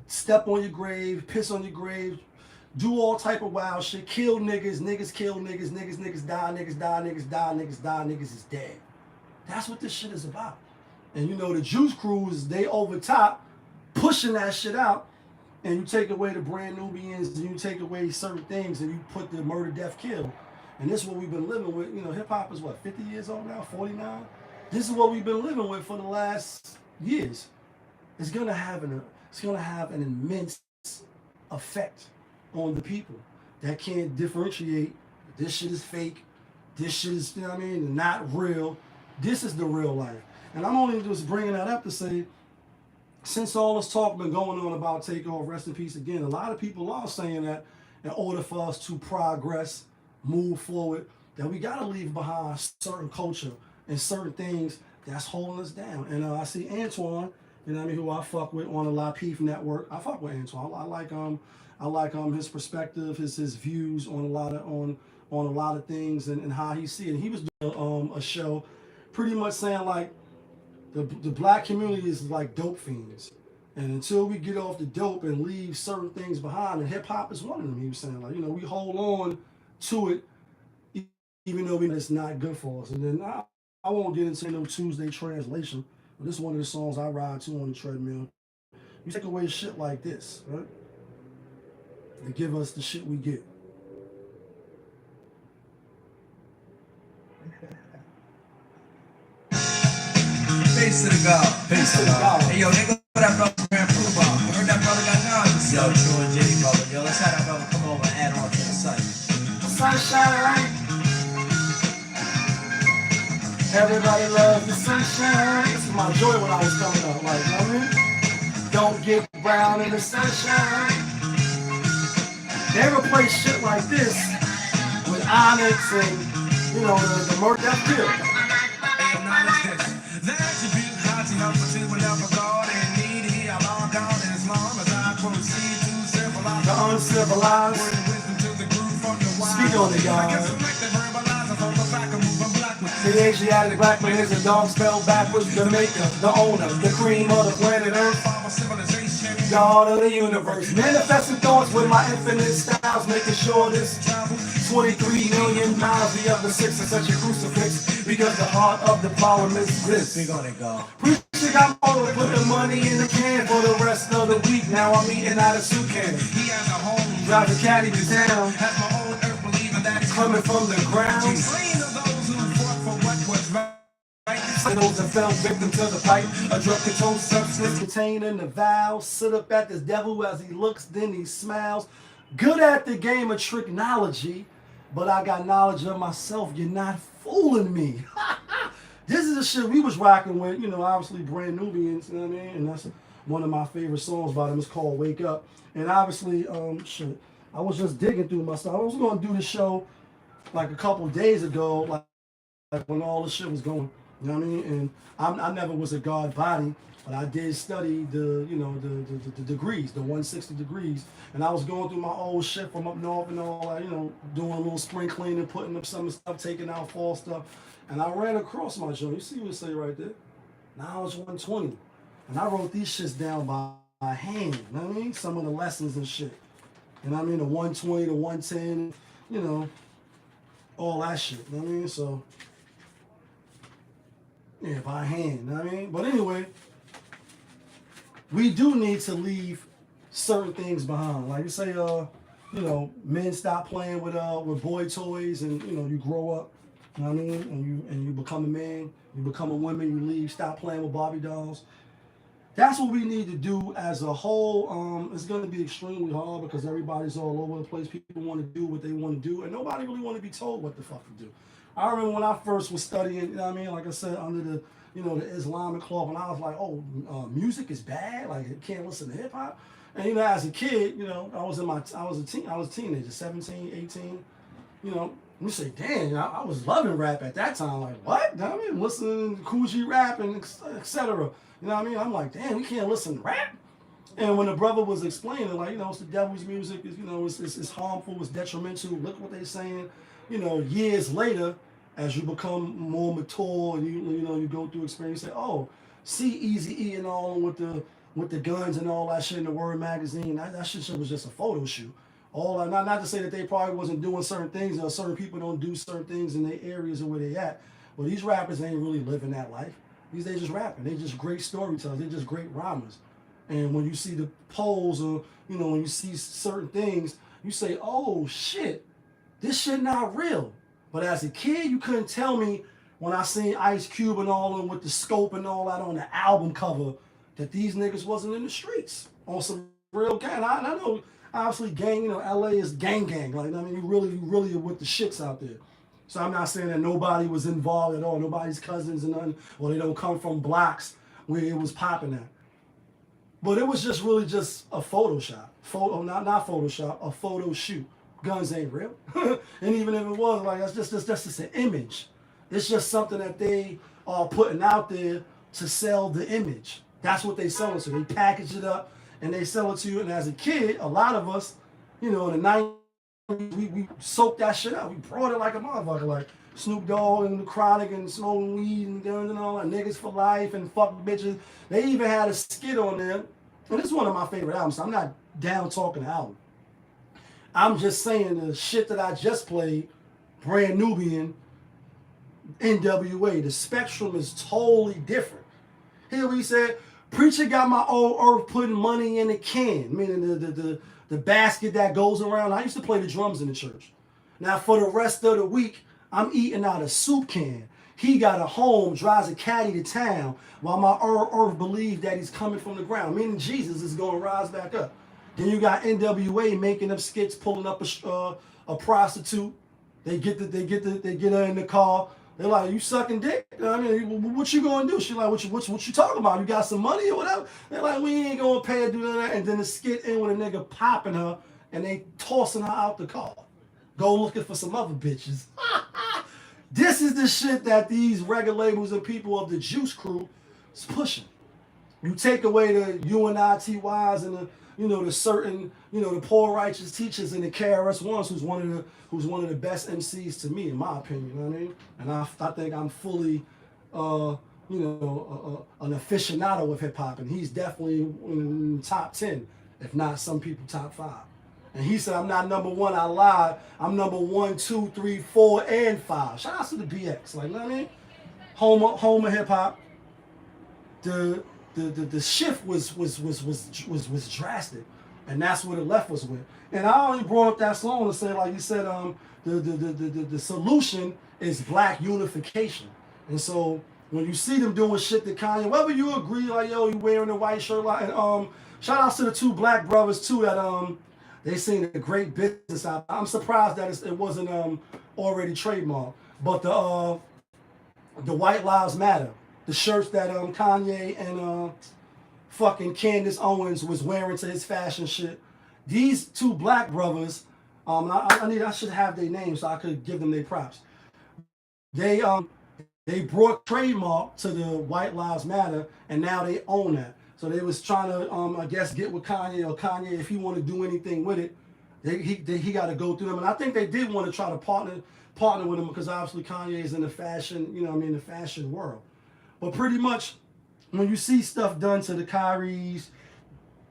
step on your grave, piss on your grave, do all type of wild shit, kill niggas, niggas kill niggas, niggas die, niggas die, niggas die, niggas die, niggas is dead. That's what this shit is about. And you know, the Juice Crews, they over top, pushing that shit out, and you take away the Brand Nubians, and you take away certain things, and you put the murder, death, kill. And this is what we've been living with. You know, hip-hop is what, 50 years old now, 49? This is what we've been living with for the last years. It's gonna have an immense effect on the people that can't differentiate. This shit is fake. This shit is, you know what I mean, not real. This is the real life. And I'm only just bringing that up to say, since all this talk been going on about Takeoff, rest in peace again, a lot of people are saying that in order for us to progress, move forward, that we got to leave behind certain culture and certain things that's holding us down. And I see Antoine, you know what I mean, who I fuck with on the LiVe network. I fuck with Antoine. I like his perspective, his views on a lot of things and how he see it. And he was doing a show pretty much saying like the black community is like dope fiends. And until we get off the dope and leave certain things behind, and hip hop is one of them, he was saying, like, you know, we hold on to it even though it's not good for us. And then I won't get into no Tuesday translation, but this is one of the songs I ride to on the treadmill. You take away shit like this, right? And give us the shit we get. Peace to the God. Peace to the God. Hey, yo, nigga, what that brother Grand Proof on? Heard that brother got knowledge. Yo, true and Jitty, brother. Yo, let's have that brother come over and add on to the sun. Sunshine, right? Everybody loves the sunshine. This is my joy when I was coming up. Like, you know what I mean? Don't get brown in the sunshine. They replace shit like this with Onyx and, you know, the murder death kill. The uncivilized. Speak on it, y'all. The Asiatic black man is a dog spelled backwards. Jamaica, the owner, the cream of the planet Earth. God of the universe, manifesting thoughts with my infinite styles, making sure this travel 23 million miles. The other 6 is such a crucifix, because the heart of the problem is this. We gonna go. Preacher got more, putting money in the can for the rest of the week. Now I'm eating out of soup can. He has a home. Drive the caddy to town, Has my own earth believing that it's coming from the ground. slain of those who fought for what was right. Those that fell victim to the pipe, a drug control substance contained in the vow. Sit up at this devil as he looks, then he smiles. Good at the game of tricknology, but I got knowledge of myself. You're not fooling me. This is the shit we was rocking with, you know, obviously Brand Nubians, you know what I mean? And that's one of my favorite songs by them. It's called Wake Up. And obviously, shit, I was just digging through my stuff. I was going to do the show like a couple of days ago, like when all this shit was going. You know what I mean? And I never was a God body, but I did study the, you know, the degrees, the 160 degrees. And I was going through my old shit from up north and all that, you know, doing a little spring cleaning, putting up some stuff, taking out fall stuff. And I ran across my joint. You see what it say right there? Knowledge 120. And I wrote these shits down by hand. You know what I mean? Some of the lessons and shit. You know what I mean? The 120, the 110, you know, all that shit. You know what I mean? So, yeah, by hand, you know what I mean? But anyway, we do need to leave certain things behind. Like you say, you know, men stop playing with boy toys, and you know, you grow up, you know what I mean? And you become a man, you become a woman, you leave, stop playing with Barbie dolls. That's what we need to do as a whole. It's going to be extremely hard because everybody's all over the place. People want to do what they want to do, and nobody really want to be told what the fuck to do. I remember when I first was studying, you know what I mean? Like I said, under the, you know, the Islamic club, and I was like, oh, music is bad. Like, you can't listen to hip hop. And you know, as a kid, you know, I was a teenager, 17, 18. You know, you say, damn, I was loving rap at that time. Like, what? You know what I mean? Listening to Coogee rap and etc. You know what I mean? I'm like, damn, we can't listen to rap. And when the brother was explaining, like, you know, it's the devil's music, you know, it's harmful, it's detrimental. Look what they're saying. You know, years later, as you become more mature and you know you go through experience, you say, oh, see Easy E and all with the guns and all that shit in the Word magazine. That shit was just a photo shoot. All not to say that they probably wasn't doing certain things, or certain people don't do certain things in their areas or where they at. But these rappers ain't really living that life. They just rapping. They just great storytellers. They just great rhymers. And when you see the polls, or you know, when you see certain things, you say, oh shit, this shit not real. But as a kid, you couldn't tell me when I seen Ice Cube and all of them with the scope and all that on the album cover that these niggas wasn't in the streets on some real gang. I know, obviously, gang, you know, LA is gang. Like, I mean, you really are with the shits out there. So I'm not saying that nobody was involved at all, nobody's cousins and nothing, or they don't come from blocks where it was popping at. But it was just really just a Photoshop. Not Photoshop, a photo shoot. Guns ain't real. And even if it was, like, that's just an image. It's just something that they are putting out there to sell the image. That's what they sell it to. They package it up and they sell it to you. And as a kid, a lot of us, you know, in the 90s, we soaked that shit up. We brought it like a motherfucker, like Snoop Dogg and the Chronic and smoking weed and guns and all that, niggas for life and fucking bitches. They even had a skit on there. And it's one of my favorite albums. So I'm not down talking the album. I'm just saying the shit that I just played, Brand Nubian, NWA, the spectrum is totally different. Here we said, preacher got my old earth putting money in a can, meaning the basket that goes around. I used to play the drums in the church. Now for the rest of the week, I'm eating out a soup can. He got a home, drives a caddy to town, while my earth believes that he's coming from the ground, meaning Jesus is going to rise back up. Then you got NWA making up skits, pulling up a prostitute. They get her in the car. They're like, you sucking dick? I mean, what you gonna do? She's like, what you talking about? You got some money or whatever? They're like, we ain't gonna pay her, do none of that. And then the skit in with a nigga popping her and they tossing her out the car. Go looking for some other bitches. This is the shit that these record labels and people of the Juice Crew is pushing. You take away the UNITYs and the, you know, the certain, you know, the poor righteous teachers and the KRS-Ones, who's one of the best MCs to me, in my opinion. You know what I mean? And I think I'm fully you know, an aficionado of hip hop, and he's definitely in top 10, if not some people top 5. And he said, I'm not number 1, I lied. I'm number 1, 2, 3, 4, and 5. Shout out to the BX. Like, you know what I mean? Home of hip hop. The shift was drastic. And that's what it left us with. And I only brought up that song to say, like you said, the solution is black unification. And so when you see them doing shit to Kanye, whether you agree, like, yo, you wearing a white shirt, like, and shout out to the 2 black brothers too that they seen a great business out. I'm surprised that it wasn't already trademarked. But the White Lives Matter, the shirts that Kanye and fucking Candace Owens was wearing to his fashion shit. These 2 black brothers, I should have their names so I could give them their props. They brought trademark to the White Lives Matter, and now they own that. So they was trying to, I guess, get with Kanye, or Kanye, if he want to do anything with it, he got to go through them. And I think they did want to try to partner with him because obviously Kanye is in the fashion, you know what I mean, the fashion world. But pretty much, when you see stuff done to the Kyries,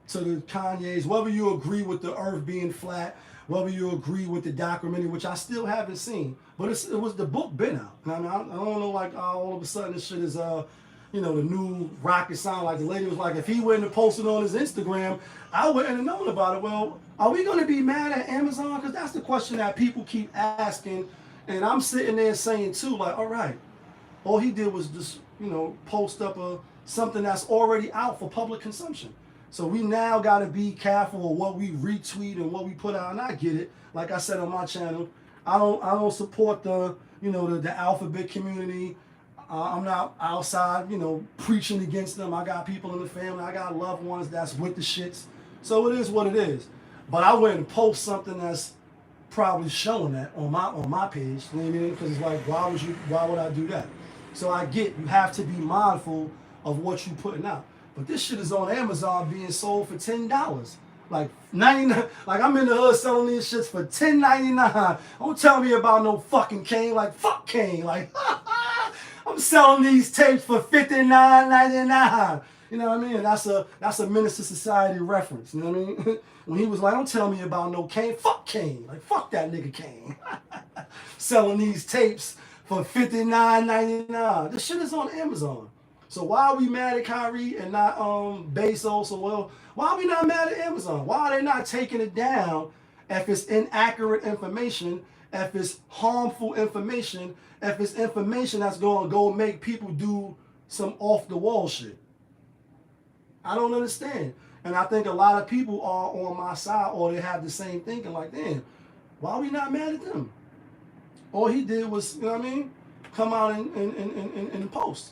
to the Kanyes, whether you agree with the earth being flat, whether you agree with the documentary, which I still haven't seen, but it was the book been out. And I mean, I don't know, like, all of a sudden this shit is, you know, the new rocket sound. Like the lady was like, if he wouldn't have posted on his Instagram, I wouldn't have known about it. Well, are we going to be mad at Amazon? Because that's the question that people keep asking. And I'm sitting there saying too, like, all right, all he did was just, you know, post up something that's already out for public consumption. So we now got to be careful of what we retweet and what we put out. And I get it. Like I said on my channel, I don't support the alphabet community. I'm not outside, you know, preaching against them. I got people in the family. I got loved ones that's with the shits. So it is what it is. But I wouldn't post something that's probably showing that on my page. You know what I mean? Because it's like, why would I do that? So I get you have to be mindful of what you're putting out. But this shit is on Amazon being sold for $10. Like 99, like I'm in the hood selling these shits for $10.99. Don't tell me about no fucking Kane. Like fuck Kane. Like I'm selling these tapes for $59.99. You know what I mean? And that's a Menace to Society reference. You know what I mean? When he was like, don't tell me about no Kane. Fuck Kane. Like fuck that nigga Kane. Selling these tapes for $59.99. This shit is on Amazon. So why are we mad at Kyrie and not Bezos? Or well, why are we not mad at Amazon? Why are they not taking it down if it's inaccurate information, if it's harmful information, if it's information that's going to go make people do some off-the-wall shit? I don't understand. And I think a lot of people are on my side, or they have the same thinking, like, damn, why are we not mad at them? All he did was, you know what I mean, come out and post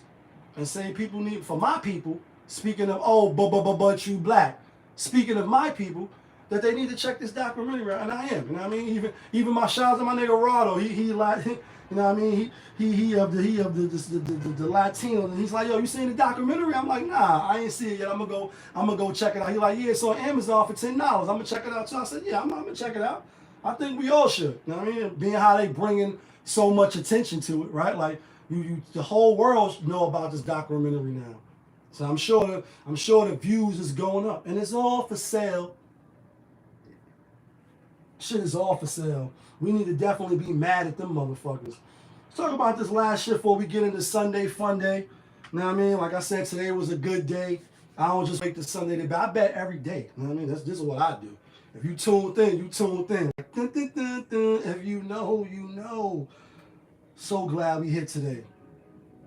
and say people need, for my people, speaking of, but you black, speaking of my people, that they need to check this documentary out, and I am, you know what I mean? Even my shout out to my nigga Rado, he like, you know what I mean? He of the Latino, and he's like, yo, you seen the documentary? I'm like, nah, I ain't see it yet. I'm gonna go check it out. He like, yeah, it's on Amazon for $10. I'm gonna check it out too. I said, yeah, I'm gonna check it out. I think we all should. You know what I mean? Being how they bringing so much attention to it, right? Like the whole world know about this documentary now. So I'm sure the views is going up, and it's all for sale. Shit is all for sale. We need to definitely be mad at them motherfuckers. Let's talk about this last shit before we get into Sunday Fun Day. You know what I mean? Like I said, today was a good day. I don't just make the Sunday day, but I bet every day. You know what I mean? This is what I do. If you tuned in, you tuned in. Dun, dun, dun, dun. If you know, you know. So glad we hit today.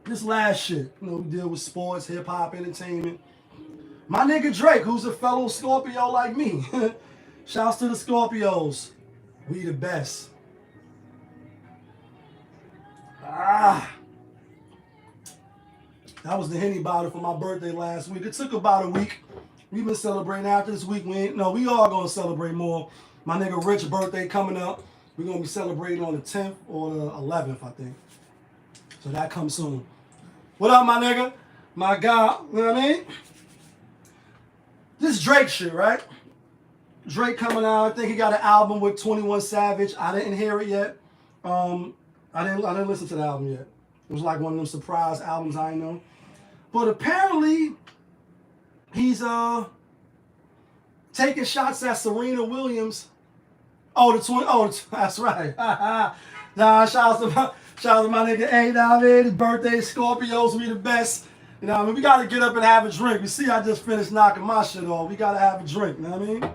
This last shit, you know, we deal with sports, hip hop, entertainment. My nigga Drake, who's a fellow Scorpio like me. Shouts to the Scorpios. We the best. That was the Henny bottle for my birthday last week. It took about a week. We've been celebrating after this week. We are going to celebrate more. My nigga Rich's birthday coming up. We're going to be celebrating on the 10th or the 11th, I think. So that comes soon. What up, my nigga? My guy, you know what I mean? This Drake shit, right? Drake coming out. I think he got an album with 21 Savage. I didn't hear it yet. I didn't listen to the album yet. It was like one of them surprise albums I know. But apparently, he's taking shots at Serena Williams. Oh, the twin. Oh, that's right. Nah, shout out to my nigga A. Now, man, his birthday, Scorpios, we the best. You know what I mean? We got to get up and have a drink. You see, I just finished knocking my shit off. We got to have a drink. You know what I mean?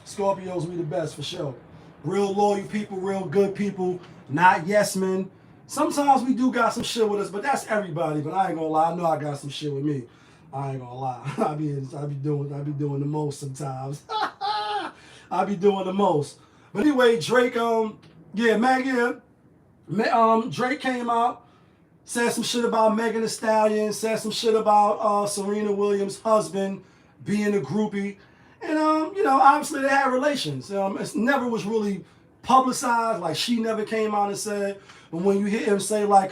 Scorpios, we the best for sure. Real loyal people, real good people, not yes men. Sometimes we do got some shit with us, but that's everybody. But I ain't gonna lie, I know I got some shit with me. I ain't gonna lie. I be doing the most sometimes. I be doing the most. But anyway, Drake, Drake came out, said some shit about Megan Thee Stallion, said some shit about Serena Williams' husband being a groupie. And, obviously they had relations. It never was really publicized. Like, she never came out and said, but when you hear him say, like,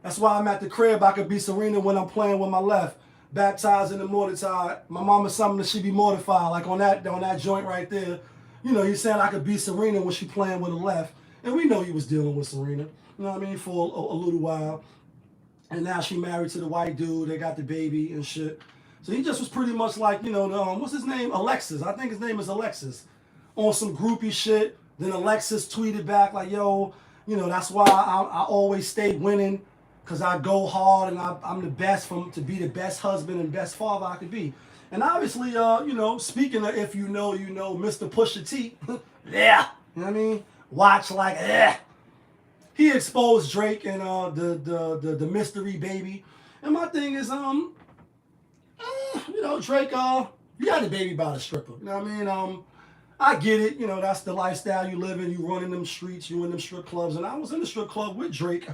that's why I'm at the crib, I could be Serena when I'm playing with my left, baptized in the mortified. My mama something that she be mortified, like on that joint right there. You know, he's saying I could be Serena when she playing with the left. And we know he was dealing with Serena, you know what I mean, for a little while. And now she married to the white dude. They got the baby and shit. So he just was pretty much like, what's his name? Alexis. I think his name is Alexis. On some groupie shit. Then Alexis tweeted back like, yo, that's why I always stay winning. Because I go hard and I'm the best to be the best husband and best father I could be. And obviously, speaking of if you know, Mr. Pusha T. Yeah. You know what I mean? Watch like, he exposed Drake and the mystery baby. And my thing is, Drake, you got the baby by the stripper. You know what I mean? I get it. That's the lifestyle you live in. You run in them streets, you in them strip clubs. And I was in the strip club with Drake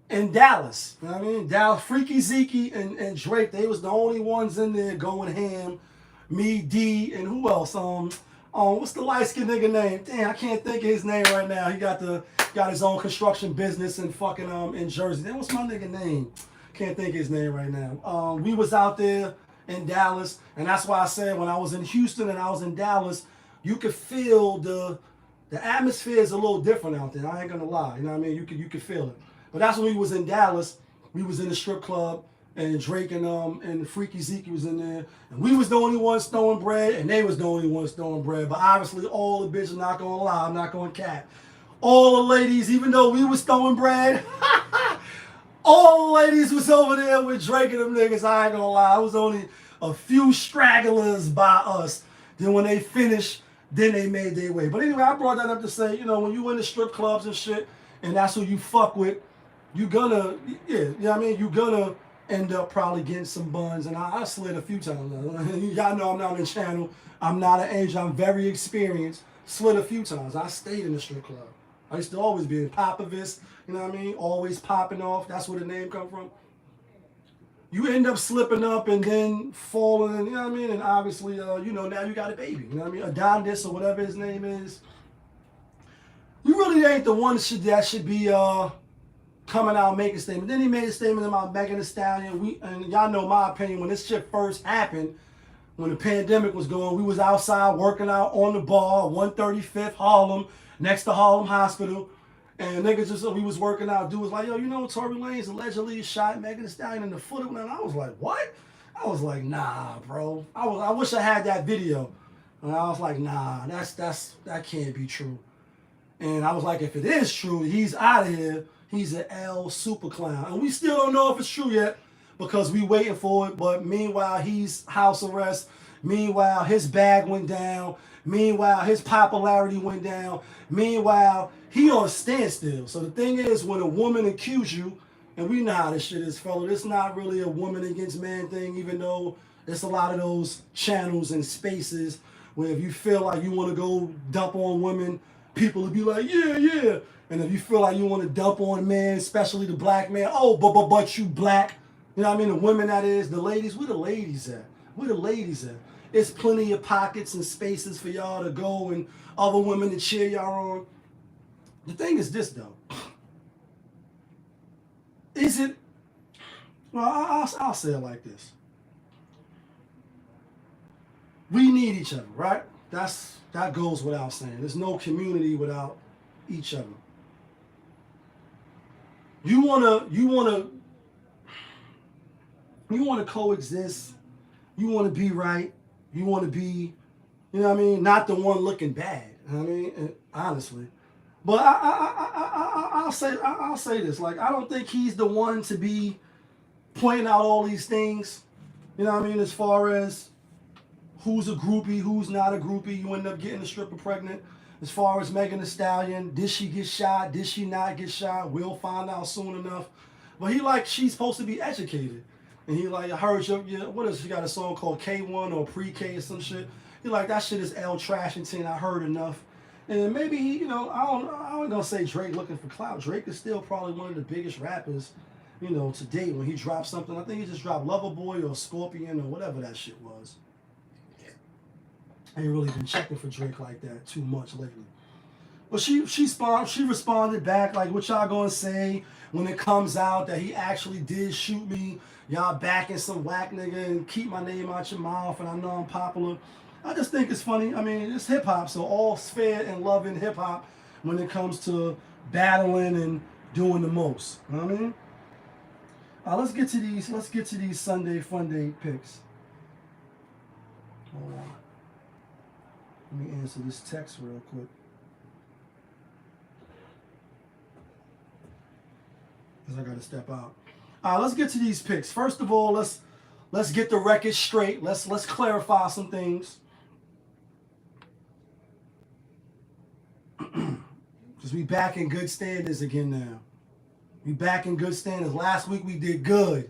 in Dallas. You know what I mean? Dallas, Freaky Zeke and Drake, they was the only ones in there going ham. Me, D, and who else? What's the light-skinned nigga name? Damn, I can't think of his name right now. He got his own construction business in fucking in Jersey. Damn, what's my nigga name? Can't think of his name right now. We was out there in Dallas, and that's why I said when I was in Houston and I was in Dallas, you could feel the atmosphere is a little different out there. I ain't gonna lie. You know what I mean? You could feel it. But that's when we was in Dallas. We was in the strip club. And Drake and Freaky Zeke was in there. And we was the only ones throwing bread, and they was the only ones throwing bread. But obviously all the bitches, not gonna lie, I'm not gonna cap. All the ladies, even though we was throwing bread, all the ladies was over there with Drake and them niggas, I ain't gonna lie. It was only a few stragglers by us. Then when they finished, then they made their way. But anyway, I brought that up to say, when you in the strip clubs and shit, and that's who you fuck with, you gonna end up probably getting some buns, and I slid a few times. Y'all know I'm not on the channel. I'm not an angel. I'm very experienced. Slid a few times. I stayed in the strip club. I used to always be in Popovist, you know what I mean? Always popping off. That's where the name come from. You end up slipping up and then falling, you know what I mean? And obviously, now you got a baby, you know what I mean? Adonis or whatever his name is. You really ain't the one that should be coming out and making a statement. Then he made a statement about Megan Thee Stallion. And y'all know my opinion. When this shit first happened, when the pandemic was going, we was outside working out on the bar, 135th Harlem, next to Harlem Hospital. And niggas we was working out. Dude was like, yo, Tory Lanez allegedly shot Megan Thee Stallion in the foot. And I was like, what? I was like, nah, bro. I wish I had that video. And I was like, nah, that can't be true. And I was like, if it is true, he's out of here. He's an L super clown. And we still don't know if it's true yet because we waiting for it. But meanwhile, he's house arrest. Meanwhile, his bag went down. Meanwhile, his popularity went down. Meanwhile, he on standstill. So the thing is, when a woman accuses you, and we know how this shit is, fella, it's not really a woman against man thing, even though it's a lot of those channels and spaces where if you feel like you want to go dump on women, people will be like, yeah. And if you feel like you want to dump on men, especially the black man, but you black. You know what I mean? The women, that is, the ladies, where the ladies at? Where the ladies at? It's plenty of pockets and spaces for y'all to go and other women to cheer y'all on. The thing is this, though. Is it, well, I'll say it like this. We need each other, right? That goes without saying. There's no community without each other. You wanna You want to coexist. You want to be right. You want to be, you know what I mean, not the one looking bad. You know what I mean, honestly. But I'll say this. Like, I don't think he's the one to be pointing out all these things. You know what I mean, as far as who's a groupie, who's not a groupie. You end up getting the stripper pregnant. As far as Megan Thee Stallion, did she get shot? Did she not get shot? We'll find out soon enough. But he like, she's supposed to be educated. And he like, I heard your what is, she got a song called K1 or Pre-K or some shit. He like, that shit is L Trashington. I heard enough. And maybe he, you know, I don't gonna say Drake looking for clout. Drake is still probably one of the biggest rappers, you know, to date. When he drops something, I think he just dropped Loverboy or Scorpion or whatever that shit was. I ain't really been checking for Drake like that too much lately. But she responded back like, what y'all gonna say when it comes out that he actually did shoot me? Y'all backing some whack nigga and keep my name out your mouth, and I know I'm popular. I just think it's funny. I mean, it's hip hop, so all's fair and love in hip hop when it comes to battling and doing the most. You know what I mean? Let's get to these. Let's get to these Sunday Fun Day picks. Hold on. Let me answer this text real quick. Because I gotta step out. Let's get to these picks. First of all, let's get the record straight. Let's clarify some things. Because we back in good standards again now. We back in good standards. Last week we did good.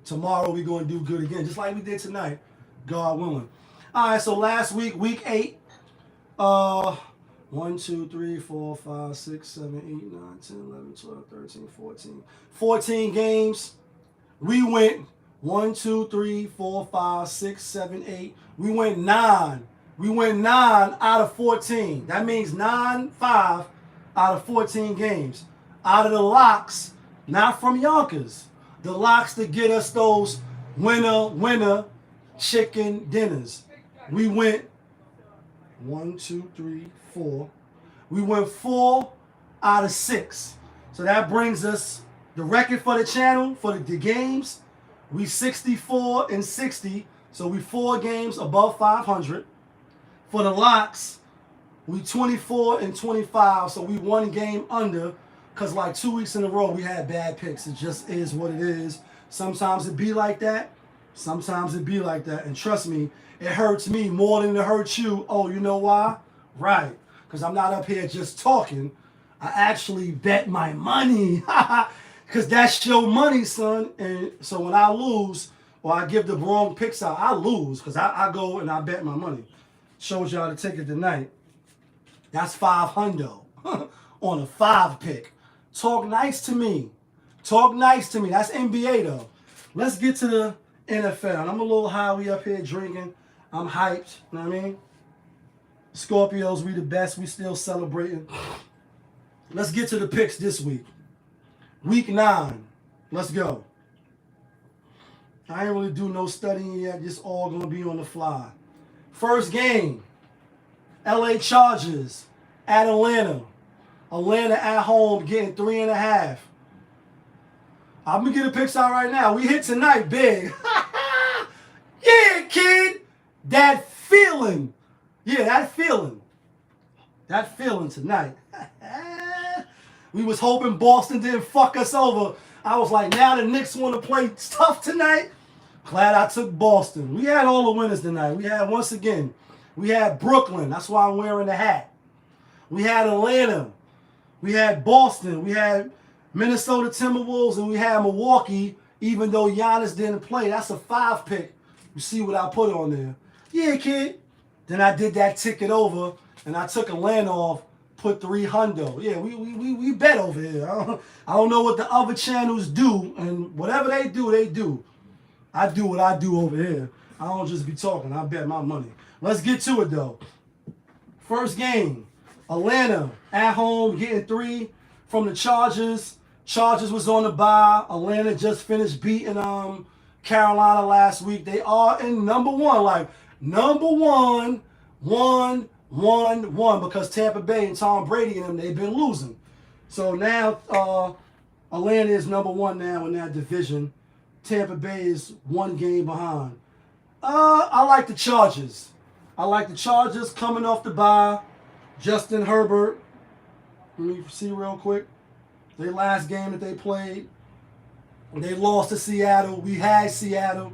Tomorrow we gonna do good again, just like we did tonight, God willing. All right, so last week, week 8. 1, 2, 3, 4, 5, 6, 7, 8, 9, 10, 11, 12, 13, 14. 14 games. We went 1, 2, 3, 4, 5, 6, 7, 8. We went 9. We went 9 out of 14. That means 9-5 out of 14 games. Out of the locks, not from Yonkers. The locks that get us those winner chicken dinners. We went 1, 2, 3, 4. We went 4 out of 6. So that brings us the record for the channel, for the games. We 64-60. So we 4 games above 500. For the locks, we 24-25. So we 1 game under. Because like 2 weeks in a row, we had bad picks. It just is what it is. Sometimes it be like that. Sometimes it be like that. And trust me, it hurts me more than it hurts you. Oh, you know why? Right. Because I'm not up here just talking. I actually bet my money. Because that's your money, son. And so when I lose, or I give the wrong picks out, I lose. Because I go and I bet my money. Showed y'all the ticket tonight. That's 500 on a 5 pick. Talk nice to me. Talk nice to me. That's NBA, though. Let's get to the NFL. And I'm a little high. We up here drinking. I'm hyped. You know what I mean? Scorpios, we the best. We still celebrating. Let's get to the picks this week. Week 9. Let's go. I ain't really do no studying yet. Just all going to be on the fly. First game. LA Chargers at Atlanta. Atlanta at home getting 3.5. I'm going to get the picks out right now. We hit tonight big. Yeah, kid. That feeling. Yeah, that feeling. That feeling tonight. We was hoping Boston didn't fuck us over. I was like, now the Knicks want to play tough tonight. Glad I took Boston. We had all the winners tonight. We had, once again, we had Brooklyn. That's why I'm wearing the hat. We had Atlanta. We had Boston. We had Minnesota Timberwolves. And we had Milwaukee, even though Giannis didn't play. That's a 5 pick. You see what I put on there. Yeah, kid. Then I did that ticket over, and I took Atlanta off, put 300. Yeah, we bet over here. I don't know what the other channels do, and whatever they do, they do. I do what I do over here. I don't just be talking. I bet my money. Let's get to it, though. First game. Atlanta at home getting 3 from the Chargers. Chargers was on the bye. Atlanta just finished beating Carolina last week. They are in number 1. Like, number 1, 1, 1, 1. Because Tampa Bay and Tom Brady and them, they've been losing. So now Atlanta is number 1 now in that division. Tampa Bay is 1 game behind. I like the Chargers. I like the Chargers coming off the bye. Justin Herbert. Let me see real quick. Their last game that they played, they lost to Seattle. We had Seattle.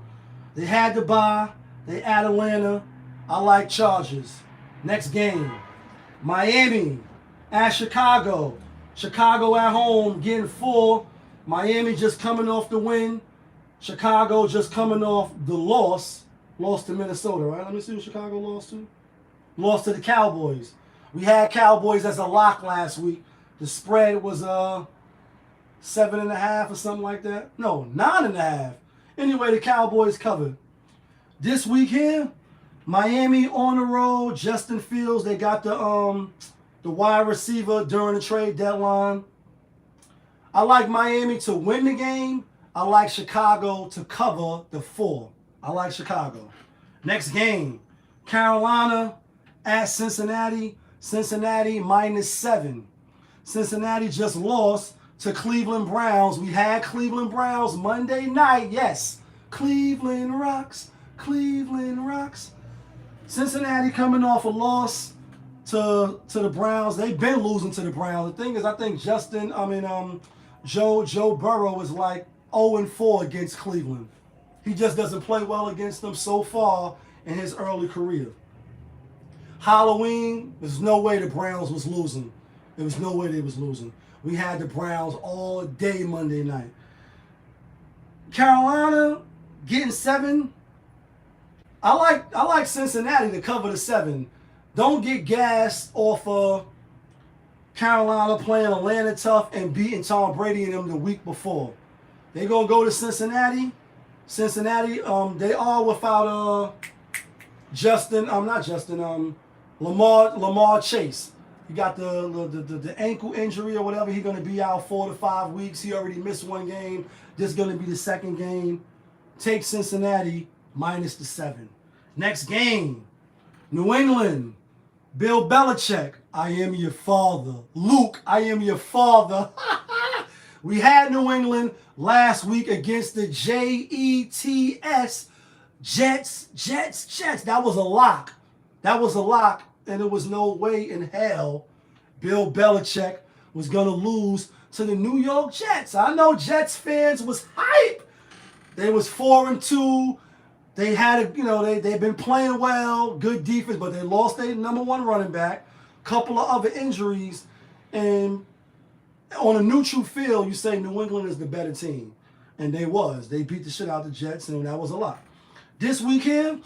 They had the bye. They at Atlanta. I like Chargers. Next game, Miami at Chicago. Chicago at home getting full. Miami just coming off the win. Chicago just coming off the loss. Lost to Minnesota, right? Let me see who Chicago lost to. Lost to the Cowboys. We had Cowboys as a lock last week. The spread was 7.5 or something like that. No, 9.5. Anyway, the Cowboys covered. This week here, Miami on the road. Justin Fields. They got the wide receiver during the trade deadline. I like Miami to win the game. I like Chicago to cover the 4. I like Chicago. Next game, Carolina at Cincinnati. Cincinnati -7. Cincinnati just lost to Cleveland Browns. We had Cleveland Browns Monday night. Yes, Cleveland rocks. Cleveland rocks. Cincinnati coming off a loss to the Browns. They've been losing to the Browns. The thing is, I think Joe Burrow is like 0-4 against Cleveland. He just doesn't play well against them so far in his early career. Halloween, there's no way the Browns was losing. There was no way they was losing. We had the Browns all day Monday night. Carolina getting 7. I like Cincinnati to cover the 7. Don't get gassed off of Carolina playing Atlanta tough and beating Tom Brady and them the week before. They're going to go to Cincinnati. Cincinnati, they are without Lamar Chase. He got the ankle injury or whatever. He's going to be out 4 to 5 weeks. He already missed 1 game. This is going to be the 2nd game. Take Cincinnati -7. Next game, New England. Bill Belichick, I am your father. Luke, I am your father. We had New England last week against the Jets. Jets. That was a lock. And there was no way in hell Bill Belichick was going to lose to the New York Jets. I know Jets fans was hype. They was 4-2. They had they've been playing well, good defense, but they lost their number 1 running back, couple of other injuries, and on a neutral field, you say New England is the better team. And they was. They beat the shit out of the Jets, and that was a lot. This weekend,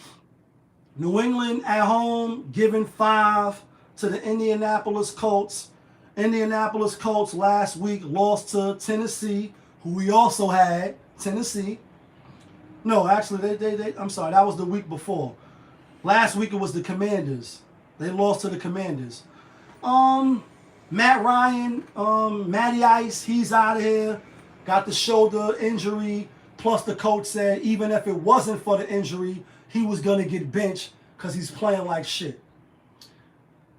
New England at home giving 5 to the Indianapolis Colts. Indianapolis Colts last week lost to Tennessee, who we also had. Tennessee. No, actually, I'm sorry, that was the week before. Last week it was the Commanders. They lost to the Commanders. Matt Ryan, Matty Ice, he's out of here. Got the shoulder injury. Plus the coach said even if it wasn't for the injury, he was going to get benched because he's playing like shit.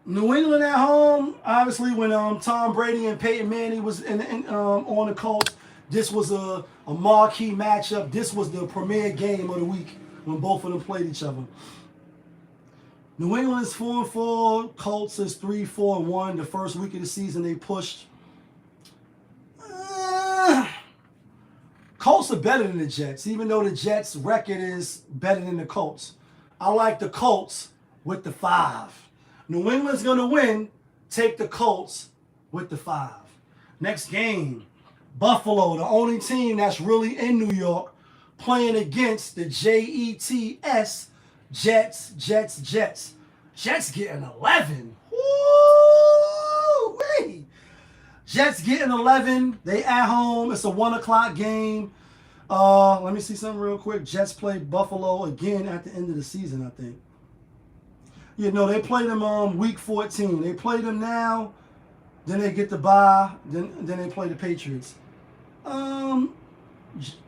New England at home, obviously when Tom Brady and Peyton Manning was on the Colts, this was a marquee matchup. This was the premier game of the week when both of them played each other. New England's 4-4. Colts is 3-4-1. The first week of the season they pushed. Colts are better than the Jets, even though the Jets' record is better than the Colts. I like the Colts with the 5. New England's going to win. Take the Colts with the 5. Next game, Buffalo, the only team that's really in New York, playing against the Jets. Jets getting 11. Woo-wee. Jets getting 11. They at home. It's a 1 o'clock game. Let me see something real quick. Jets play Buffalo again at the end of the season, I think. They play them week 14. They play them now. Then they get the bye. Then they play the Patriots.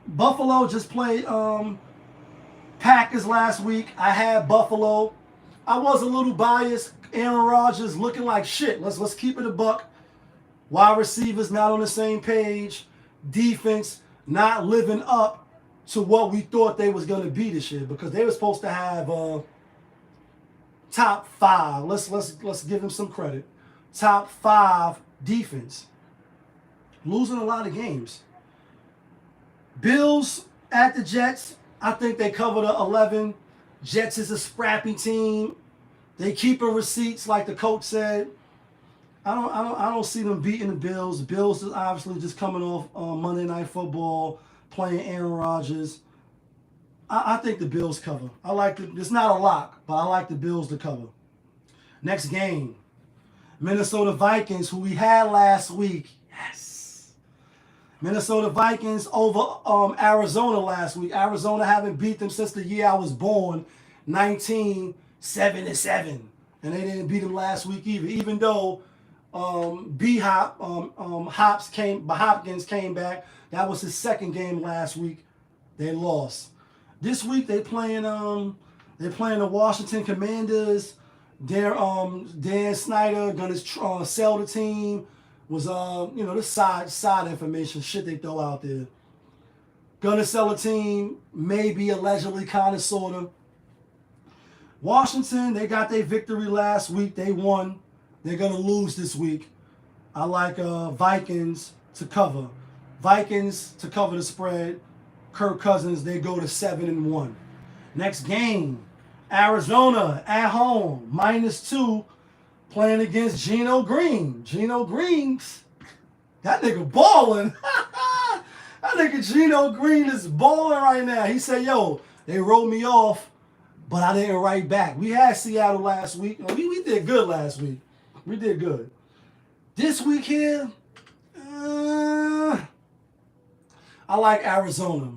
Buffalo just played Packers last week. I had Buffalo. I was a little biased. Aaron Rodgers looking like shit. Let's keep it a buck. Wide receivers not on the same page. Defense not living up to what we thought they was gonna be this year, because they were supposed to have top 5. Let's give them some credit. Top 5 defense. Losing a lot of games. Bills at the Jets. I think they covered the 11. Jets is a scrappy team. They keeping receipts, like the coach said. I don't see them beating the Bills. The Bills is obviously just coming off Monday Night Football, playing Aaron Rodgers. I think the Bills cover. It's not a lock, but I like the Bills to cover. Next game, Minnesota Vikings, who we had last week. Yes. Minnesota Vikings over Arizona last week. Arizona haven't beat them since the year I was born, 1977. And they didn't beat them last week either, even though Hopkins came back. That was his second game last week. They lost. This week they playing the Washington Commanders. Dan Snyder gonna sell the team. Was this side information, shit they throw out there. Gonna sell a team, maybe, allegedly, kind of, sort of. Washington, they got their victory last week. They won. They're gonna lose this week. I like Vikings to cover. Vikings to cover the spread. Kirk Cousins, they go to 7-1. Next game, Arizona at home, -2, playing against Geno Green. Geno Green's, that nigga balling. That nigga Geno Green is balling right now. He said, yo, they wrote me off, but I didn't write back. We had Seattle last week. We did good last week. We did good. This week here, I like Arizona.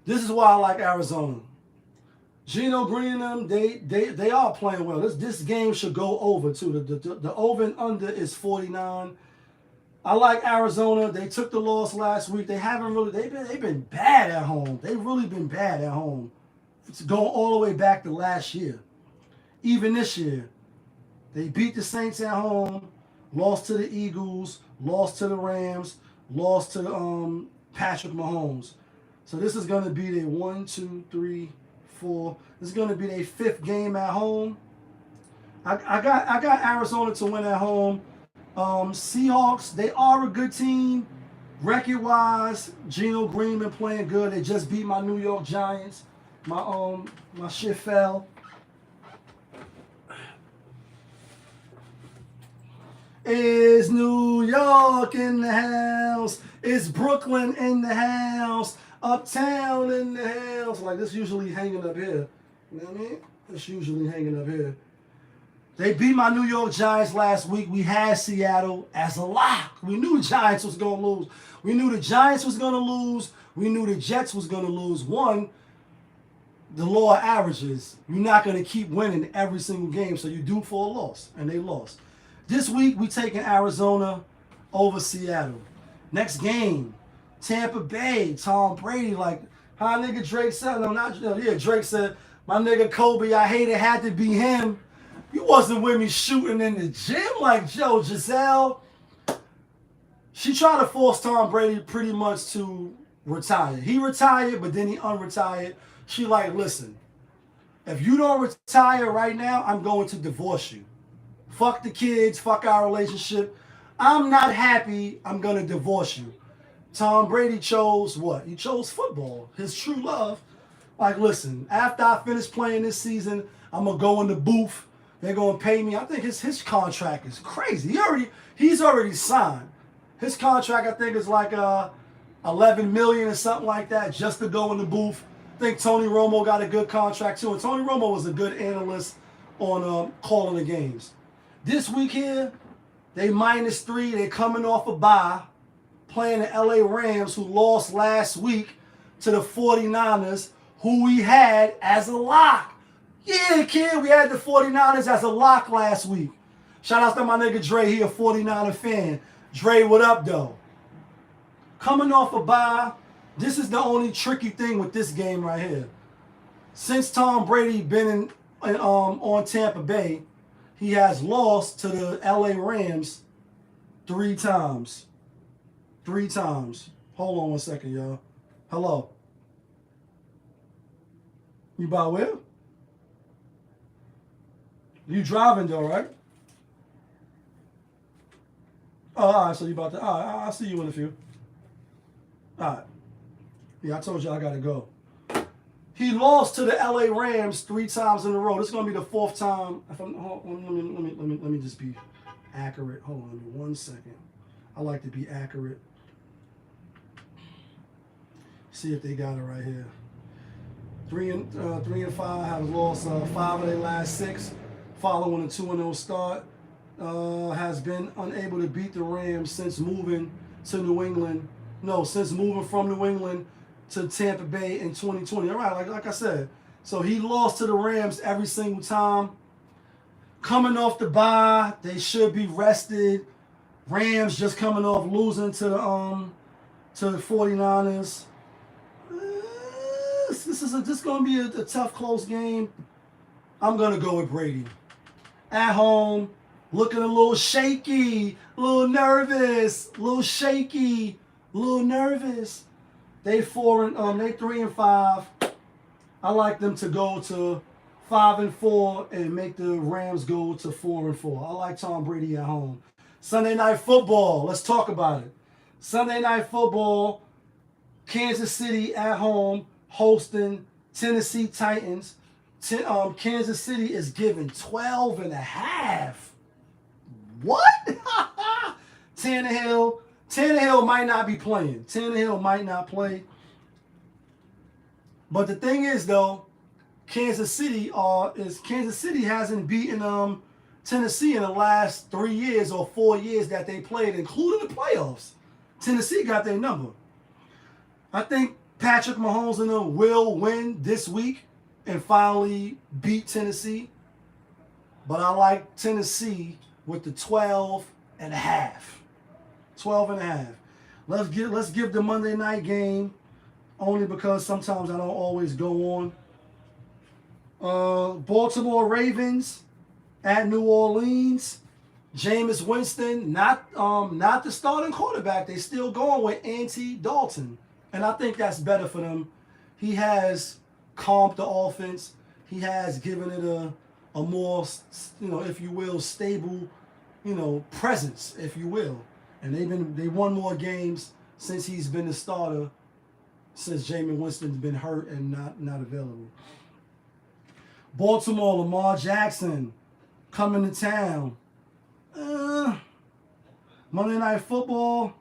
This is why I like Arizona. Geno Green and them, they are playing well. This game should go over too. The over and under is 49. I like Arizona. They took the loss last week. They've been bad at home. They've really been bad at home. It's going all the way back to last year. Even this year, they beat the Saints at home, lost to the Eagles, lost to the Rams, lost to Patrick Mahomes. So this is going to be their 1, 2, 3, 4. This is going to be their 5th game at home. I got Arizona to win at home. Seahawks, they are a good team. Record-wise, Geno Green been playing good. They just beat my New York Giants. My shit fell. Is New York in the house? Is Brooklyn in the house? Uptown in the house. Like, this usually hanging up here. You know what I mean? It's usually hanging up here. They beat my New York Giants last week. We had Seattle as a lock. We knew the Giants was going to lose. We knew the Giants was going to lose. We knew the Jets was going to lose. One, the law of averages. You're not going to keep winning every single game, so you do for a loss. And they lost. This week, we taking Arizona over Seattle. Next game, Tampa Bay, Tom Brady. Like, how nigga Drake said, Drake said, my nigga Kobe, I hate it, had to be him. You wasn't with me shooting in the gym like Joe Giselle. She tried to force Tom Brady pretty much to retire. He retired, but then he unretired. She like, listen, if you don't retire right now, I'm going to divorce you. Fuck the kids, fuck our relationship. I'm not happy, I'm going to divorce you. Tom Brady chose what? He chose football, his true love. Like, listen, after I finish playing this season, I'm going to go in the booth. They're going to pay me. I think his contract is crazy. He's already signed. His contract, I think, is like $11 million or something like that just to go in the booth. I think Tony Romo got a good contract too. And Tony Romo was a good analyst on calling the games. This week here, they -3. They coming off a bye, playing the LA Rams, who lost last week to the 49ers, who we had as a lock. Yeah, kid, we had the 49ers as a lock last week. Shout out to my nigga Dre, he a 49er fan. Dre, what up, though? Coming off a bye, this is the only tricky thing with this game right here. Since Tom Brady been on Tampa Bay, he has lost to the LA Rams 3 times. 3 times. Hold on one second, y'all. Hello. You by where? You driving though, right? Oh, all right. So you about to? All right, I'll see you in a few. All right. Yeah, I told you I gotta go. He lost to the LA Rams 3 times in a row. This is gonna be the 4th time. If I'm, let me just be accurate. Hold on, let me 1 second. I like to be accurate. See if they got it right here. 3 and 5 have lost 5 of their last 6, following a 2-0 start. Has been unable to beat the Rams since moving to New England. No, since moving from New England to Tampa Bay in 2020. All right, like I said. So he lost to the Rams every single time. Coming off the bye, they should be rested. Rams just coming off losing to the 49ers. This is going to be a tough, close game. I'm going to go with Brady. At home, looking a little shaky, a little nervous, a little shaky, a little nervous. They 3 and 5. I like them to go to 5 and 4 and make the Rams go to 4 and 4. I like Tom Brady at home. Sunday Night Football. Let's talk about it. Sunday Night Football. Kansas City at home hosting Tennessee Titans. Kansas City is giving 12 and a half. What? Tannehill might not be playing. Tannehill might not play. But the thing is, though, Kansas City hasn't beaten Tennessee in the last 3 years or 4 years that they played, including the playoffs. Tennessee got their number. I think Patrick Mahomes and them will win this week and finally beat Tennessee. But I like Tennessee with the 12 and a half. 12 and a half. Let's give the Monday night game, only because sometimes I don't always go on. Baltimore Ravens at New Orleans. Jameis Winston, not the starting quarterback. They still going with Andy Dalton. And I think that's better for them. He has calmed the offense. He has given it a more, if you will, stable, presence, if you will. And they won more games since he's been the starter, since Jameis Winston's been hurt and not available. Baltimore, Lamar Jackson coming to town. Monday Night Football.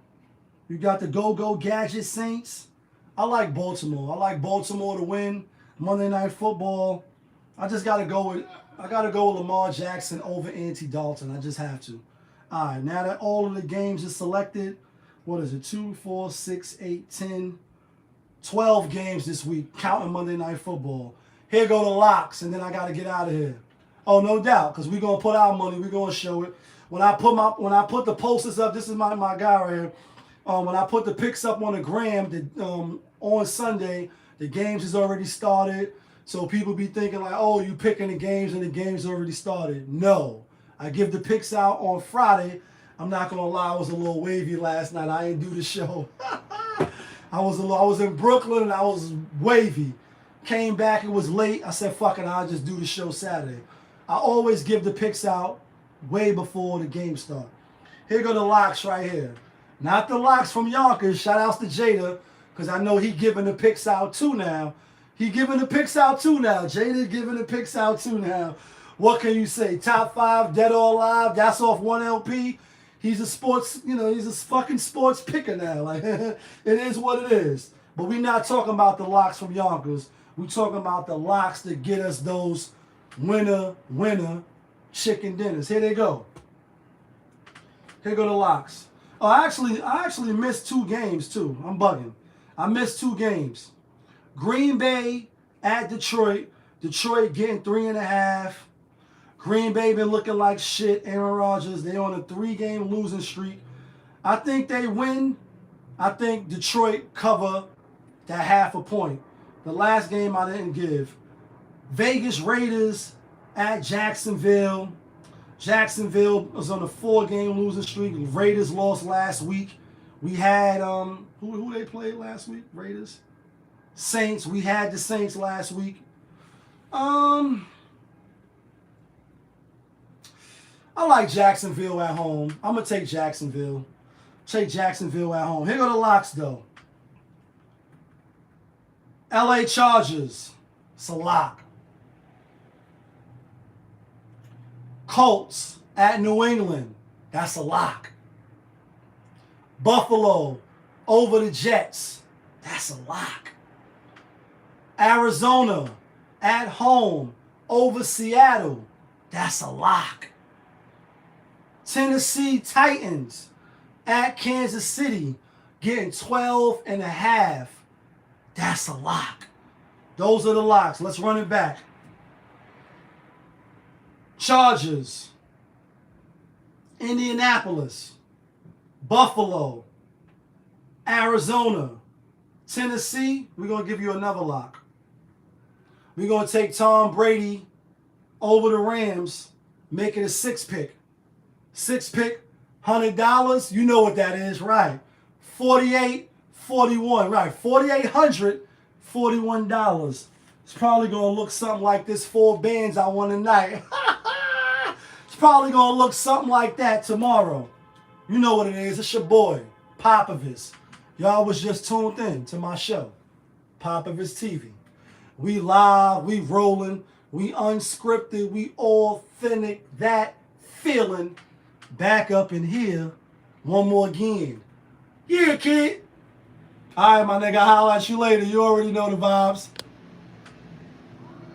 You got the Go Gadget Saints. I like Baltimore. I like Baltimore to win Monday Night Football. I gotta go with Lamar Jackson over Andy Dalton. I just have to. All right, now that all of the games are selected, what is it? 2, 4, 6, 8, 10, 12 games this week, counting Monday Night Football. Here go the locks, and then I gotta get out of here. Oh, no doubt, because we're gonna put our money, we're gonna show it. When I put the posters up, this is my guy right here. When I put the picks up on the gram on Sunday, the games has already started. So people be thinking like, oh, you picking the games and the games already started. No. I give the picks out on Friday. I'm not going to lie, I was a little wavy last night. I didn't do the show. I was in Brooklyn and I was wavy. Came back, it was late. I said, fuck it, I'll just do the show Saturday. I always give the picks out way before the game start. Here go the locks right here. Not the locks from Yonkers. Shout outs to Jada, because I know he giving the picks out too now. Jada giving the picks out too now. What can you say? Top 5, dead or alive. That's off 1 LP. He's a sports, he's a fucking sports picker now. Like, it is what it is. But we're not talking about the locks from Yonkers. We're talking about the locks that get us those winner chicken dinners. Here they go. Here go the locks. Oh, I actually missed 2 games too. I'm bugging. I missed 2 games. Green Bay at Detroit. Detroit getting 3.5. Green Bay been looking like shit. Aaron Rodgers, they on a 3-game losing streak. I think they win. I think Detroit cover that half a point. The last game I didn't give. Vegas Raiders at Jacksonville. Jacksonville was on a 4-game losing streak. Raiders lost last week. We had who they played last week? Raiders. Saints. We had the Saints last week. I like Jacksonville at home. I'm gonna take Jacksonville. Take Jacksonville at home. Here go the locks though. LA Chargers. It's a lock. Colts at New England. That's a lock. Buffalo over the Jets. That's a lock. Arizona at home over Seattle. That's a lock. Tennessee Titans at Kansas City getting 12.5. That's a lock. Those are the locks. Let's run it back. Chargers, Indianapolis, Buffalo, Arizona, Tennessee. We're going to give you another lock. We're going to take Tom Brady over the Rams, make it a 6-pick. 6-pick, $100. You know what that is, right? 48.41, right? $4,841. It's probably going to look something like this 4 bands I won tonight. It's probably going to look something like that tomorrow. You know what it is. It's your boy, Popovich. Y'all was just tuned in to my show, Popovich TV. We live, we rolling, we unscripted, we authentic, that feeling. Back up in here. One more again. Yeah, kid. All right, my nigga. I'll holler at you later. You already know the vibes.